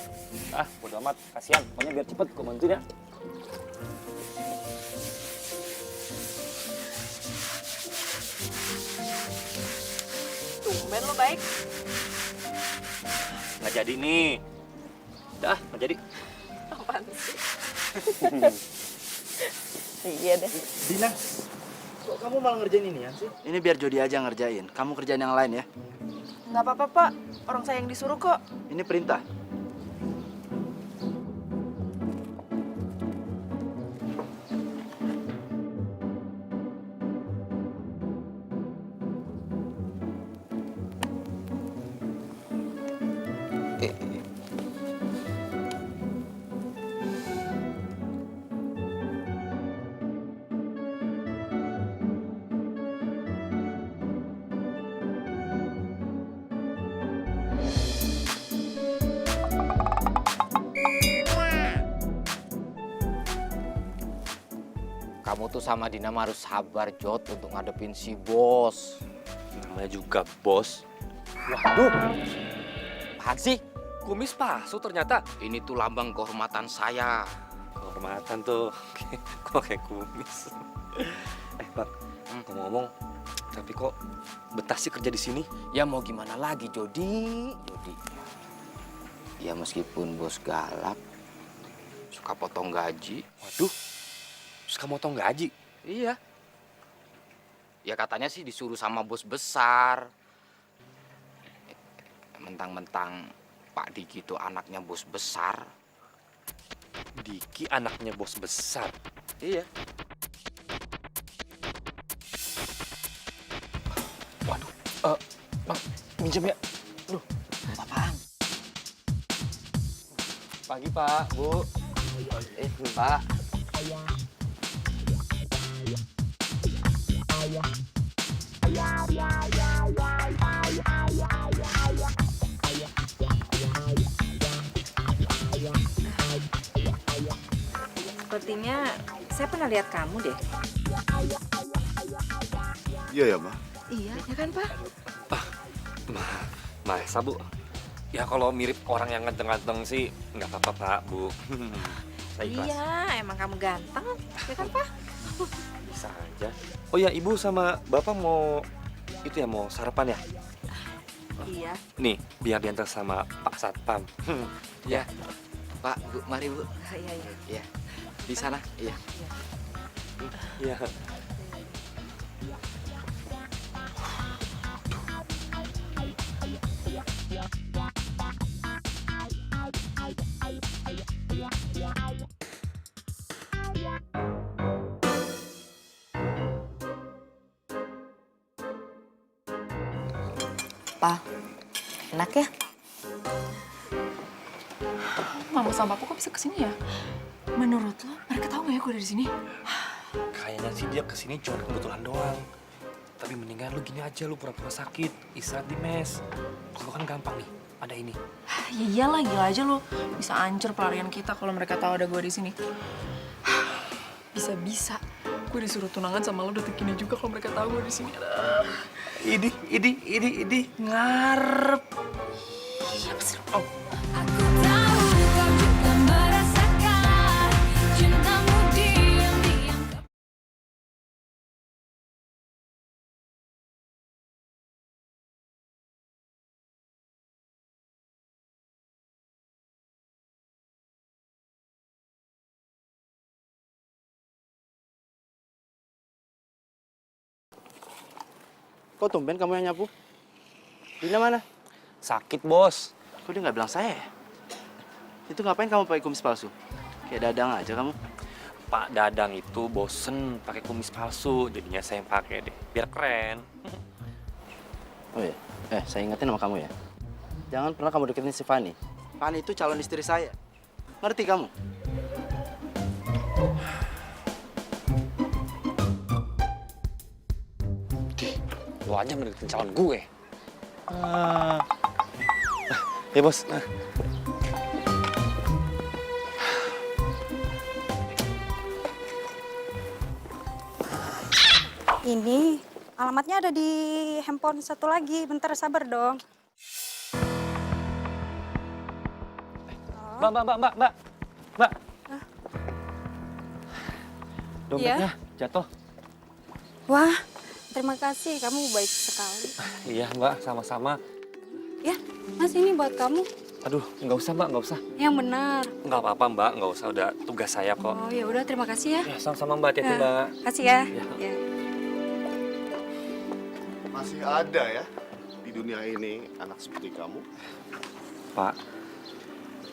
Bodo amat, kasihan. Pokoknya biar cepet, gue bantuin ya. Tumben lo baik. Nggak jadi nih. Udah, nggak jadi. Apaan sih? Iya deh. Dina, kok kamu malah ngerjain ini sih? Ini biar Jody aja ngerjain. Kamu kerjain yang lain ya. Nggak apa-apa Pak, orang saya yang disuruh kok. Ini perintah. Kamu tuh sama Dina mah harus sabar, Jod, untuk ngadepin si bos. Namanya juga bos. Waduh, apaan sih? Kumis palsu ternyata. Ini tuh lambang kehormatan saya. Kehormatan tuh, kok kayak kumis. Bang, ngomong-ngomong, tapi kok betah sih kerja di sini? Ya mau gimana lagi, Jody? Ya meskipun bos galak, suka potong gaji. Waduh, suka motong gaji? Iya. Ya katanya sih disuruh sama bos besar. Mentang-mentang Pak Diki itu anaknya bos besar. Diki anaknya bos besar? Iya. Waduh, Bang, minjem ya? Aduh, apaan? Pagi Pak, Bu. Pak. Sepertinya saya pernah lihat kamu deh. Iya ya, Ma. Iya, ya kan Pak? Masa Bu? Ya kalau mirip orang yang ganteng-ganteng sih nggak apa-apa Pak, Bu. Saya ikhlas. Iya, emang kamu ganteng, ya kan Pak? Bisa aja. Oh ya, Ibu sama Bapak mau itu ya, mau sarapan ya? Iya. Nih, biar diantar sama Pak Satpam. Ya, Pak, Bu, mari Bu. Iya, iya. Iya, di sana. Iya. Iya. Pa, enak ya? Mama sama Papa kok bisa kesini ya? Menurut lo, mereka tahu nggak ya gue ada di sini? Kayaknya sih dia kesini cuma kebetulan doang. Tapi mendingan lu gini aja, lu pura-pura sakit, istirahat di mes. Kalau kan gampang nih, ada ini. Ya iyalah, gila aja lo. Bisa hancur pelarian kita kalau mereka tahu ada gue di sini. Bisa-bisa gue disuruh tunangan sama lo detik ini juga kalau mereka tahu gue di sini. Ini ngarep. Iya, pasti. Oh. Aku tahu kau juga merasakan cintamu diam-diam. Kok tumben kamu yang nyapu? Dina mana? Sakit, Bos. Kok dia nggak bilang saya ya? Itu ngapain kamu pakai kumis palsu? Kayak Dadang aja kamu. Pak Dadang itu bosen pakai kumis palsu, jadinya saya yang pakai deh, biar keren. Oh iya, saya ingetin sama kamu ya. Jangan pernah kamu deketin si Fanny. Fanny itu calon istri saya. Ngerti kamu? Lu aja mendeketin calon gue. Ya bos. Ini alamatnya ada di handphone satu lagi. Bentar, sabar dong. Mbak. Dompetnya jatuh. Wah, terima kasih. Kamu baik sekali. Iya, Mbak, sama-sama. Ya, Mas, ini buat kamu. Aduh, nggak usah, Mbak, nggak usah. Yang benar. Nggak apa-apa, Mbak, nggak usah. Udah tugas saya kok. Oh, ya udah, terima kasih ya. Ya, sama-sama, Mbak. Hati-hati, Mbak. Kasih ya. Ya. Ya. Masih ada ya di dunia ini anak seperti kamu. Pak.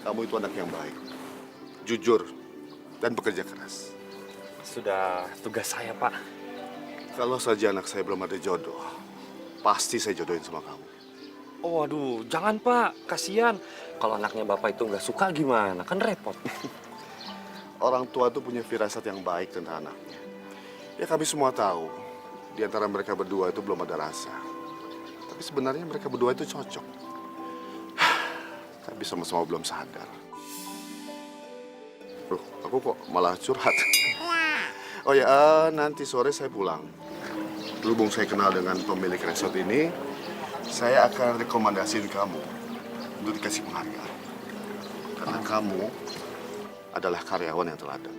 Kamu itu anak yang baik, jujur, dan bekerja keras. Sudah tugas saya, Pak. Kalau saja anak saya belum ada jodoh, pasti saya jodohin sama kamu. Oh, aduh, jangan, Pak. Kasihan. Kalau anaknya Bapak itu nggak suka gimana? Kan repot. Orang tua tuh punya firasat yang baik tentang anaknya. Ya kami semua tahu, di antara mereka berdua itu belum ada rasa. Tapi sebenarnya mereka berdua itu cocok. Tapi sama-sama belum sadar. Loh, aku kok malah curhat. Oh ya, nanti sore saya pulang. Berhubung saya kenal dengan pemilik resort ini, saya akan rekomendasiin kamu untuk dikasih penghargaan. Karena kamu adalah karyawan yang teladan.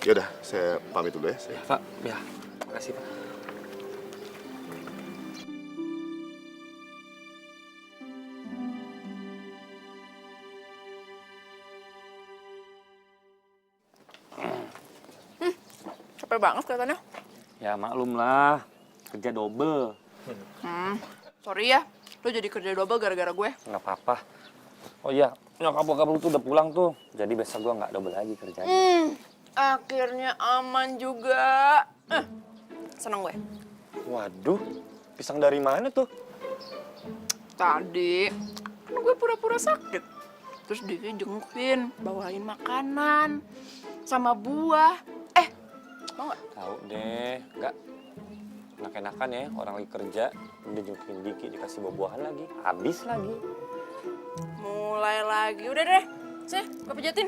Yaudah, saya pamit dulu ya. Pak, ya. Makasih, Pak. Capek banget kelihatannya. Ya, maklum lah. Kerja double. Sorry ya, lo jadi kerja double gara-gara gue. Nggak apa-apa. Oh iya, nyokap bokap lu tuh udah pulang tuh. Jadi besok gua nggak double lagi kerjanya. Akhirnya aman juga. Seneng gue. Waduh, pisang dari mana tuh? Tadi kan gue pura-pura sakit. Terus dia jengukin, bawain makanan sama buah. Mau nggak? Tahu deh, nggak. Enak-enakan ya, orang lagi kerja, udah jengukin Diki, dikasih buah-buahan lagi. Habis lagi. Mulai lagi. Udah deh, sini gue pijatin.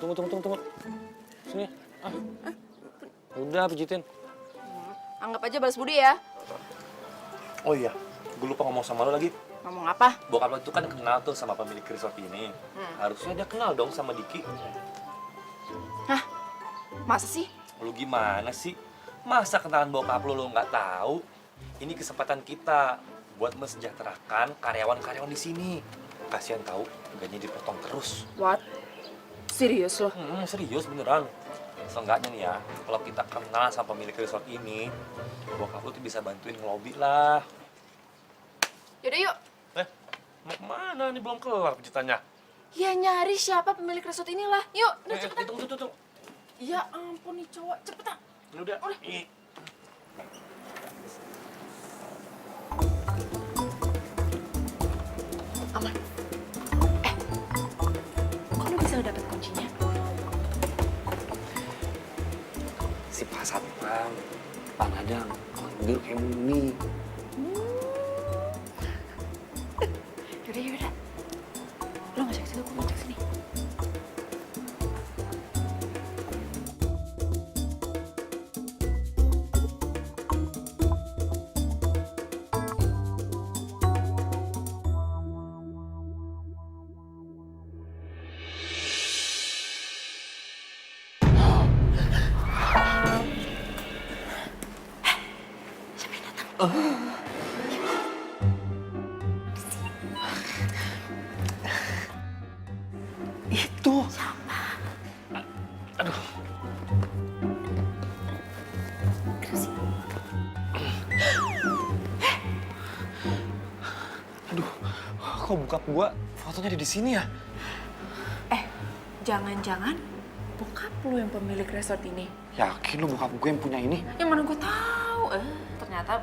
Tunggu. Sini. Udah, pijitin. Anggap aja balas budi ya. Oh iya, gue lupa ngomong sama lo lagi. Ngomong apa? Bokap lo itu kan kenal tuh sama pemilik resort ini. Harusnya dia kenal dong sama Diki. Hah? Masa sih? Lu gimana sih? Masa kenalan bokap lo nggak tahu? Ini kesempatan kita buat mensejahterakan karyawan-karyawan di sini. Kasihan tahu, gajinya dipotong terus. What? Serius lo? Serius beneran. Seenggaknya nih ya, kalau kita kenal sama pemilik resort ini, bokap lu tuh bisa bantuin ngelobi lah. Yaudah yuk. Mau kemana? Ini belum kelar pijitannya. Ya nyari siapa pemilik resort inilah. Yuk, udah cepetan. Tunggu. Ya ampun nih cowok, cepetan. Udah. Aman. Kok lu bisa dapet kuncinya? Si Pak Satpam, Pak Nadang, duduk kayak Mumi. Yaudah. Lo ngajak sini, gue ngajak sini. Itu. Siapa? Aduh. Aduh, kok bokap gua fotonya ada di sini ya? Jangan-jangan bokap lu yang pemilik resort ini. Yakin lu bokap gue yang punya ini? Yang mana gue tahu? Ternyata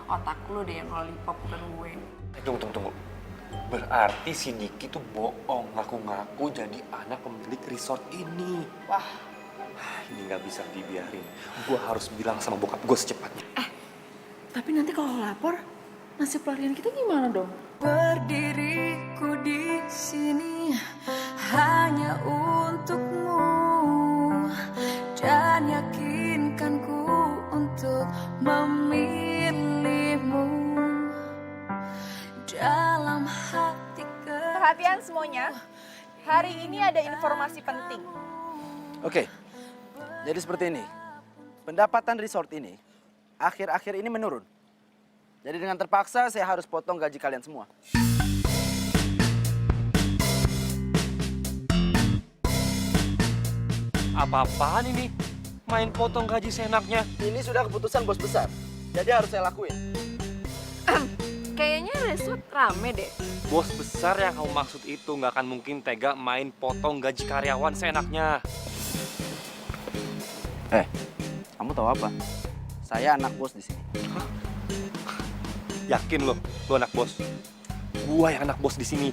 otak lu deh yang lollipop bukan gue. Tunggu. Berarti si Diki tuh bohong, ngaku-ngaku jadi anak pemilik resort ini. Wah. Ini nggak bisa dibiarin. Gue harus bilang sama bokap gue secepatnya. Tapi nanti kalau lapor, nasib pelarian kita gimana dong? Berdiriku di sini hanya untukmu dan yakinkanku untuk memilihmu dalam hati. Perhatian semuanya, hari ini ada informasi penting. Oke, jadi seperti ini. Pendapatan resort ini akhir-akhir ini menurun. Jadi dengan terpaksa saya harus potong gaji kalian semua. Apa-apaan ini? Main potong gaji seenaknya. Ini sudah keputusan bos besar. Jadi harus saya lakuin. Kayaknya resort rame deh. Bos besar yang kamu maksud itu nggak akan mungkin tega main potong gaji karyawan seenaknya. Kamu tahu apa? Saya anak bos di sini. Yakin lo anak bos? Gua yang anak bos di sini.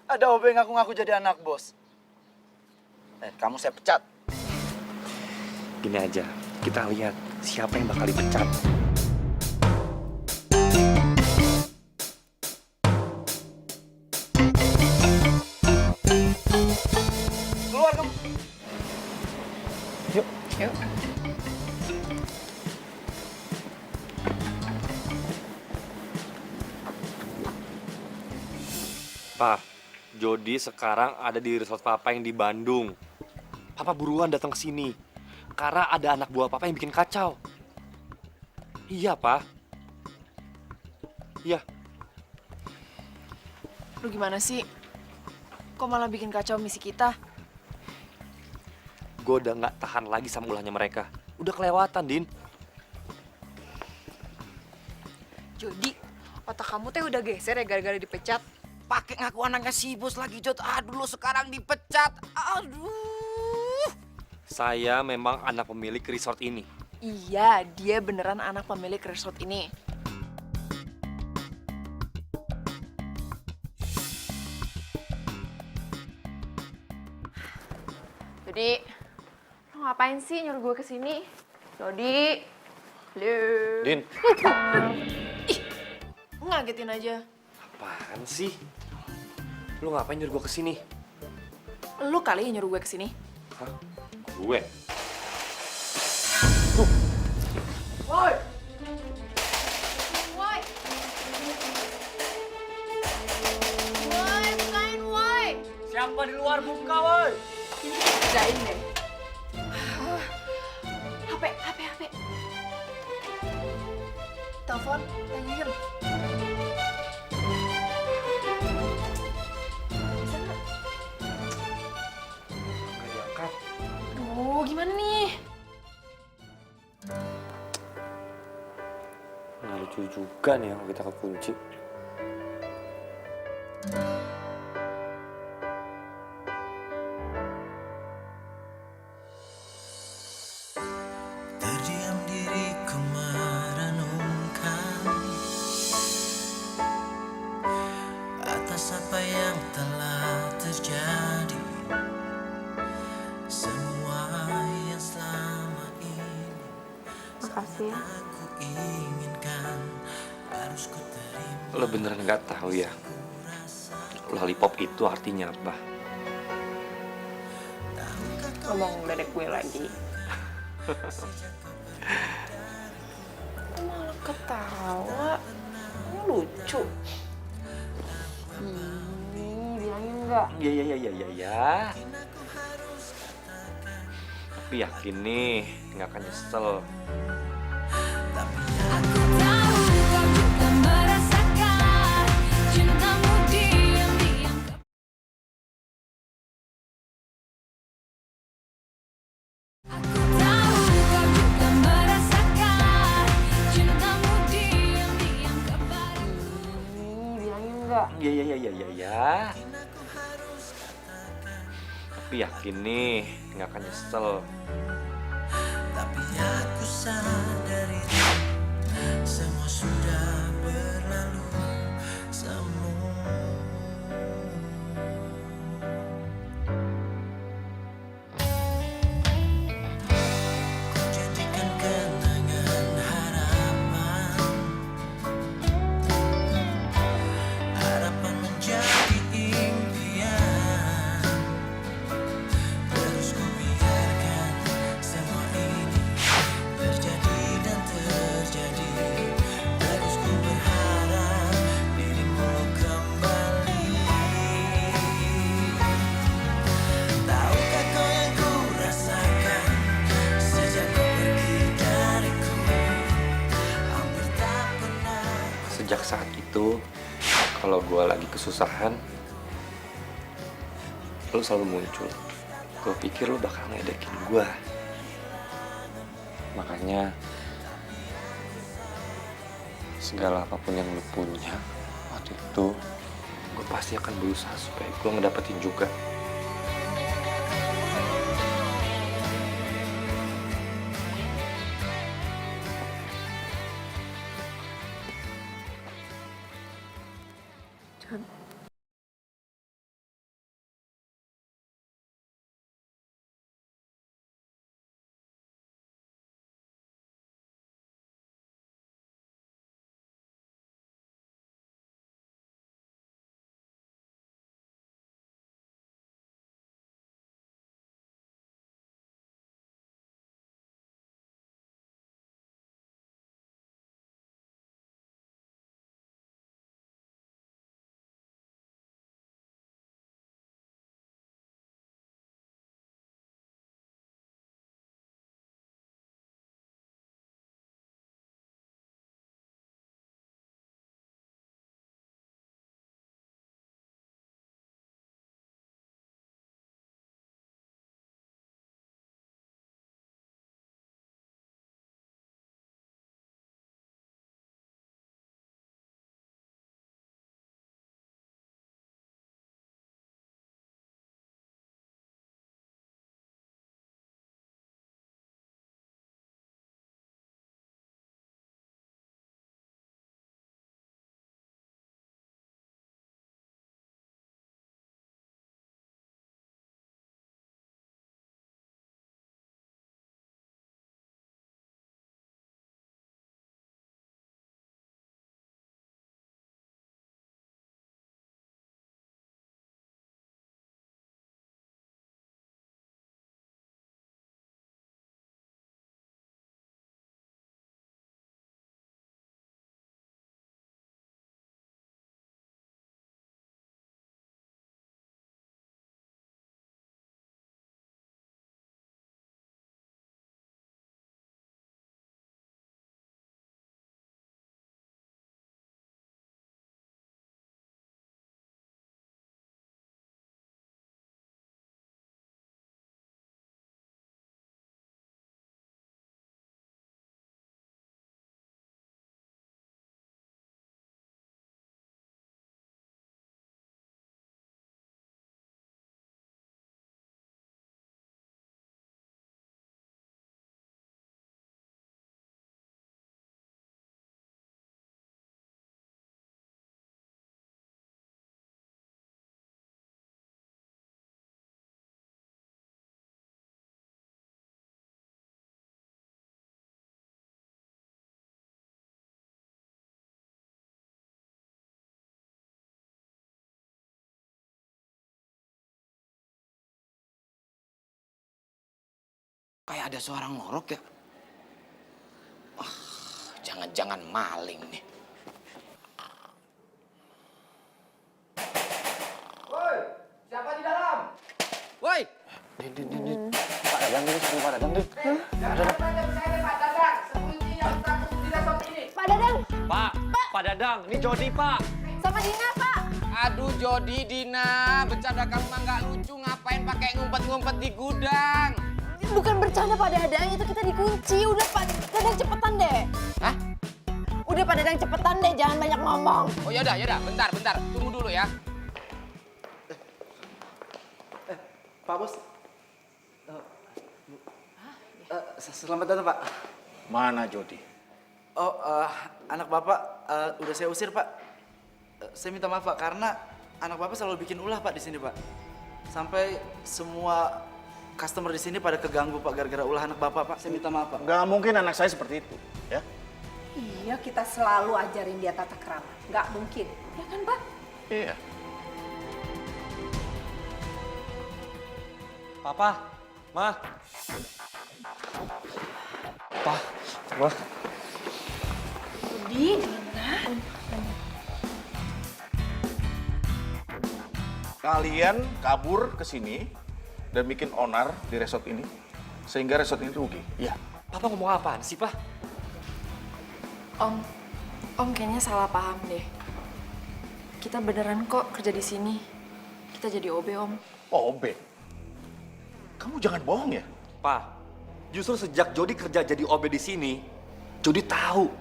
Ada OB ngaku-ngaku jadi anak bos. Kamu saya pecat. Gini aja, kita lihat siapa yang bakal dipecat. Keluar kamu. Yuk. Pak, Jody sekarang ada di resort Papa yang di Bandung. Papa buruan datang ke sini. Karena ada anak buah Papa yang bikin kacau. Iya, Pak. Iya. Lu gimana sih? Kok malah bikin kacau misi kita? Gue udah nggak tahan lagi sama ulahnya mereka. Udah kelewatan, Din. Jody, otak kamu teh udah geser ya gara-gara dipecat? Pakai ngaku anaknya si bos lagi, Jod. Aduh, lo sekarang dipecat. Aduh. Saya memang anak pemilik resort ini. Iya, dia beneran anak pemilik resort ini. Jody, lo ngapain sih nyuruh gue kesini? Jody, halo. Din. ngagetin aja. Apaan sih? Lu ngapain nyuruh gue kesini? Lu kali yang nyuruh gue kesini. Hah? Gue? Woi! Woi! Woi, bukain woi! Siapa di luar buka, woi? Kerjain deh. HP. Telepon, tanyain. Bisa nggak? Nggak diangkat. Aduh, gimana nih? Nggak lucu juga nih kalau kita kekunci. Terdiam diriku merenungkan atas apa yang telah terjadi. Semua yang selama ini Makasih ya. aku inginkan harus ku terima. Lo beneran nggak tahu ya? Lollipop itu artinya apa? Lo mau ngeledek gue lagi? Kok malah ketawa? Ini lucu. Bilangin enggak? Ya. Tapi yakin nih, nggak akan nyesel. Aku tahu kau juga merasakan cintamu diam-diam. Aku tahu kau juga merasakan cintamu diam-diam kepadaku. Bilangin enggak? Ya. Tapi yakin nih, nggak akan nyesel. Tapi aku sadari semua sudah berlalu semua. Ku jadikan kenangan harapan, harapan menjadi impian. Terus ku biarkan semua ini terjadi dan terjadi. Terus ku berharap dirimu kembali. Tahukah kau yang ku rasakan sejak kau pergi dariku? Hampir tak pernah. Sejak saat itu, kalau gue lagi kesusahan, lo selalu muncul. Gue pikir lo bakal ngedekin gue. Makanya, segala apapun yang lo punya waktu itu, gue pasti akan berusaha supaya gue ngedapetin juga. Kayak ada suara ngorok ya. Jangan-jangan maling nih. Woi, siapa di dalam? Woi. Pak Dadang dulu, suruh Pak Dadang dulu. Pak Dadang. Pak Dadang, ini Jody, Pak. Sama Dina, Pak. Aduh Jody, Dina, bercanda kamu mah nggak lucu, ngapain pakai ngumpet-ngumpet di gudang? Bukan bercanda Pak Dadang, itu kita dikunci. Udah Pak Dadang cepetan deh. Hah? Udah Pak Dadang cepetan deh, jangan banyak ngomong. Oh yaudah, bentar, tunggu dulu ya. Pak Bos. Selamat datang, Pak. Mana Jody? Oh, anak Bapak udah saya usir, Pak. Saya minta maaf, Pak, karena anak Bapak selalu bikin ulah, Pak, di sini, Pak. Sampai semua customer di sini pada keganggu, Pak, gara-gara ulah anak Bapak, Pak. Saya minta maaf, Pak. Nggak mungkin anak saya seperti itu, ya? Iya, kita selalu ajarin dia tata krama. Nggak mungkin. Ya kan, Pak? Iya. Papa, Ma. Pa, Ma. Dina. Kalian kabur ke sini dan bikin onar di resort ini, sehingga resort ini rugi. Iya. Papa ngomong apaan sih, Pak? Om kayaknya salah paham deh. Kita beneran kok kerja di sini. Kita jadi OB, Om. Oh, OB? Kamu jangan bohong ya? Pak, justru sejak Jody kerja jadi OB di sini, Jody tahu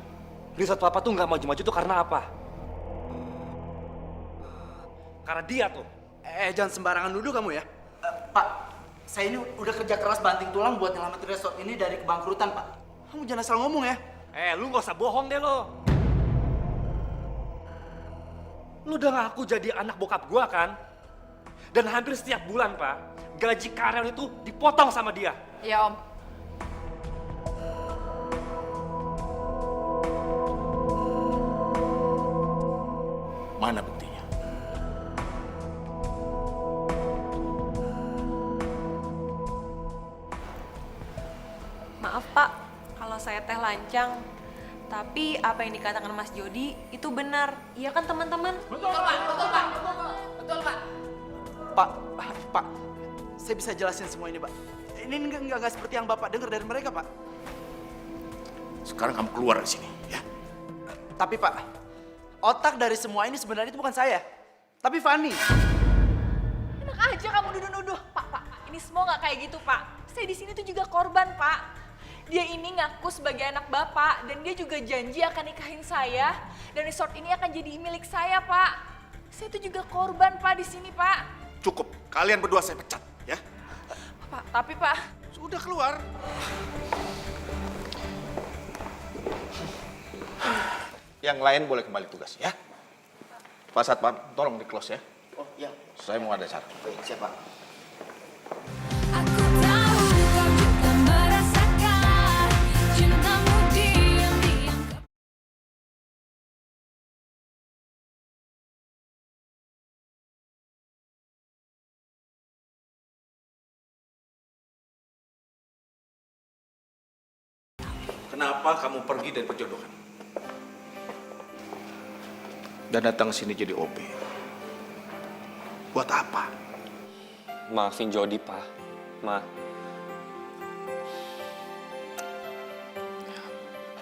resort Papa tuh nggak maju-maju tuh karena apa? Karena dia tuh. Jangan sembarangan nuduh kamu ya. Pak, saya ini udah kerja keras banting tulang buat nyelamatin resort ini dari kebangkrutan, Pak. Kamu jangan asal ngomong ya. Lu nggak usah bohong deh lo. Lu udah ngaku jadi anak bokap gua kan? Dan hampir setiap bulan, Pak, gaji karyawan itu dipotong sama dia. Iya, Om. Mana buktinya? Maaf Pak, kalau saya teh lancang. Tapi apa yang dikatakan Mas Jody itu benar. Iya kan teman-teman? Betul Pak. Pak, saya bisa jelasin semua ini, Pak. Ini nggak seperti yang Bapak dengar dari mereka, Pak. Sekarang kamu keluar dari sini, ya? Tapi Pak, otak dari semua ini sebenarnya itu bukan saya, tapi Fanny. Enak aja kamu nuduh-nuduh. Pak, ini semua nggak kayak gitu, Pak. Saya di sini tuh juga korban, Pak. Dia ini ngaku sebagai anak Bapak dan dia juga janji akan nikahin saya dan resort ini akan jadi milik saya, Pak. Saya tuh juga korban, Pak, di sini, Pak. Cukup, kalian berdua saya pecat, ya? Pak, tapi Pak. Sudah keluar. Yang lain boleh kembali tugas, ya? Pak Satpam, tolong di close ya. Oh iya. Saya mau ada acara. Baik, siap, Pak. Kenapa kamu pergi dari perjodohan? Dan datang sini jadi OB. Buat apa? Maafin Jody, Pak. Ma.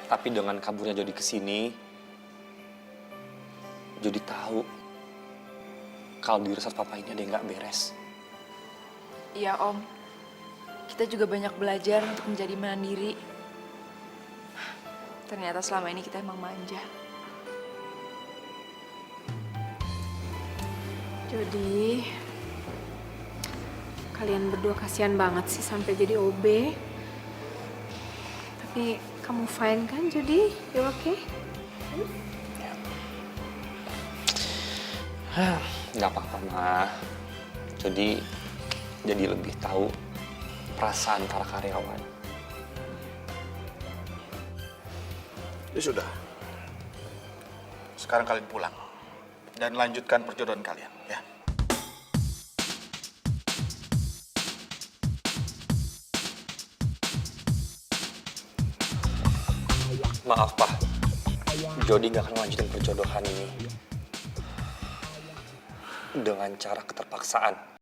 Tapi dengan kaburnya Jody ke sini, Jody tahu kalau di resort Papa ini ada yang nggak beres. Iya, Om. Kita juga banyak belajar untuk menjadi mandiri. Ternyata selama ini kita emang manja. Jody, kalian berdua kasihan banget sih sampai jadi OB. Tapi kamu fine kan, Jody? You okay? Nggak apa-apa, Ma. Jadi lebih tahu perasaan para karyawan. Ya sudah. Sekarang kalian pulang. Dan lanjutkan perjodohan kalian, ya. Maaf, Pak. Jody nggak akan lanjutin perjodohan ini dengan cara keterpaksaan.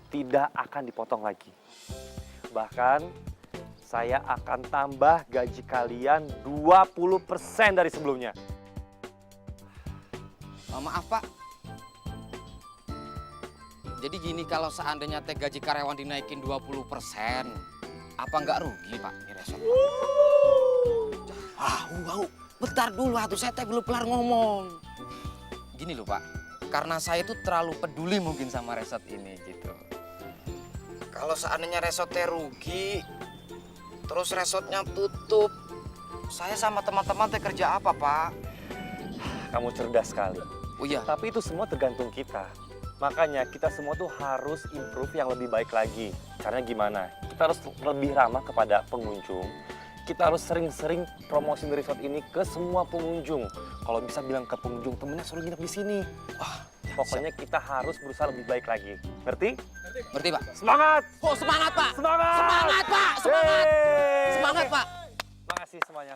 Tidak akan dipotong lagi. Bahkan saya akan tambah gaji kalian 20% dari sebelumnya. Maaf Pak. Jadi gini, kalau seandainya teh gaji karyawan dinaikin 20%, apa nggak rugi Pak di resort? Wow, bentar dulu atuh, saya teh belum kelar ngomong. Gini loh Pak, karena saya tuh terlalu peduli mungkin sama resort ini gitu. Kalau seandainya resort teh rugi, terus resortnya tutup, saya sama teman-teman teh kerja apa Pak? Kamu cerdas sekali. Oh iya. Tapi itu semua tergantung kita. Makanya kita semua tuh harus improve yang lebih baik lagi. Caranya gimana? Kita harus lebih ramah kepada pengunjung. Kita harus sering-sering promosiin resort ini ke semua pengunjung. Kalau bisa bilang ke pengunjung, temennya suruh nginep di sini. Wah, pokoknya kita harus berusaha lebih baik lagi. Ngerti? Ngerti Pak. Semangat! Oh semangat Pak! Semangat! Semangat Pak! Semangat! Semangat Pak! Makasih semuanya.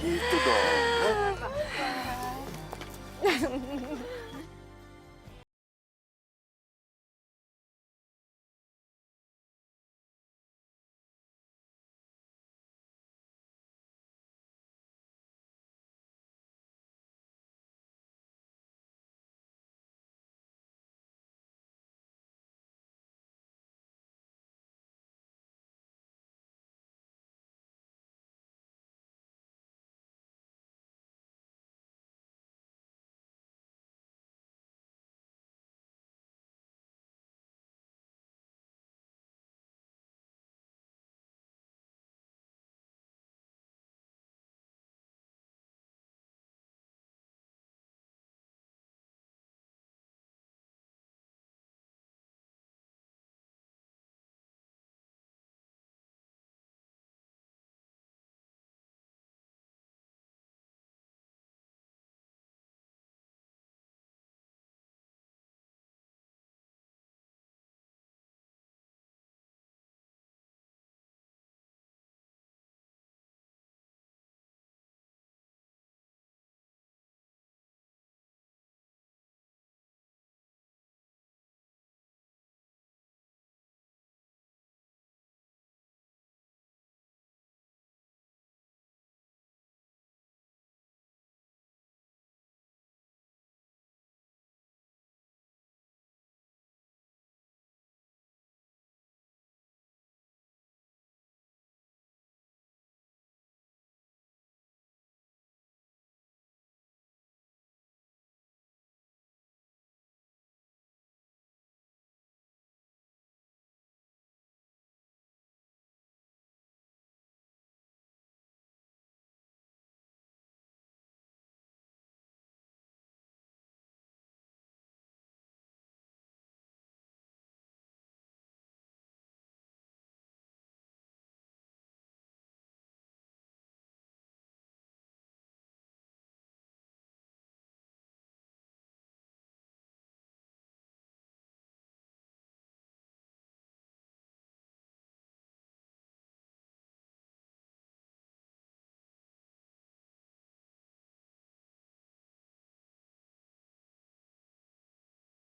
Gitu dong.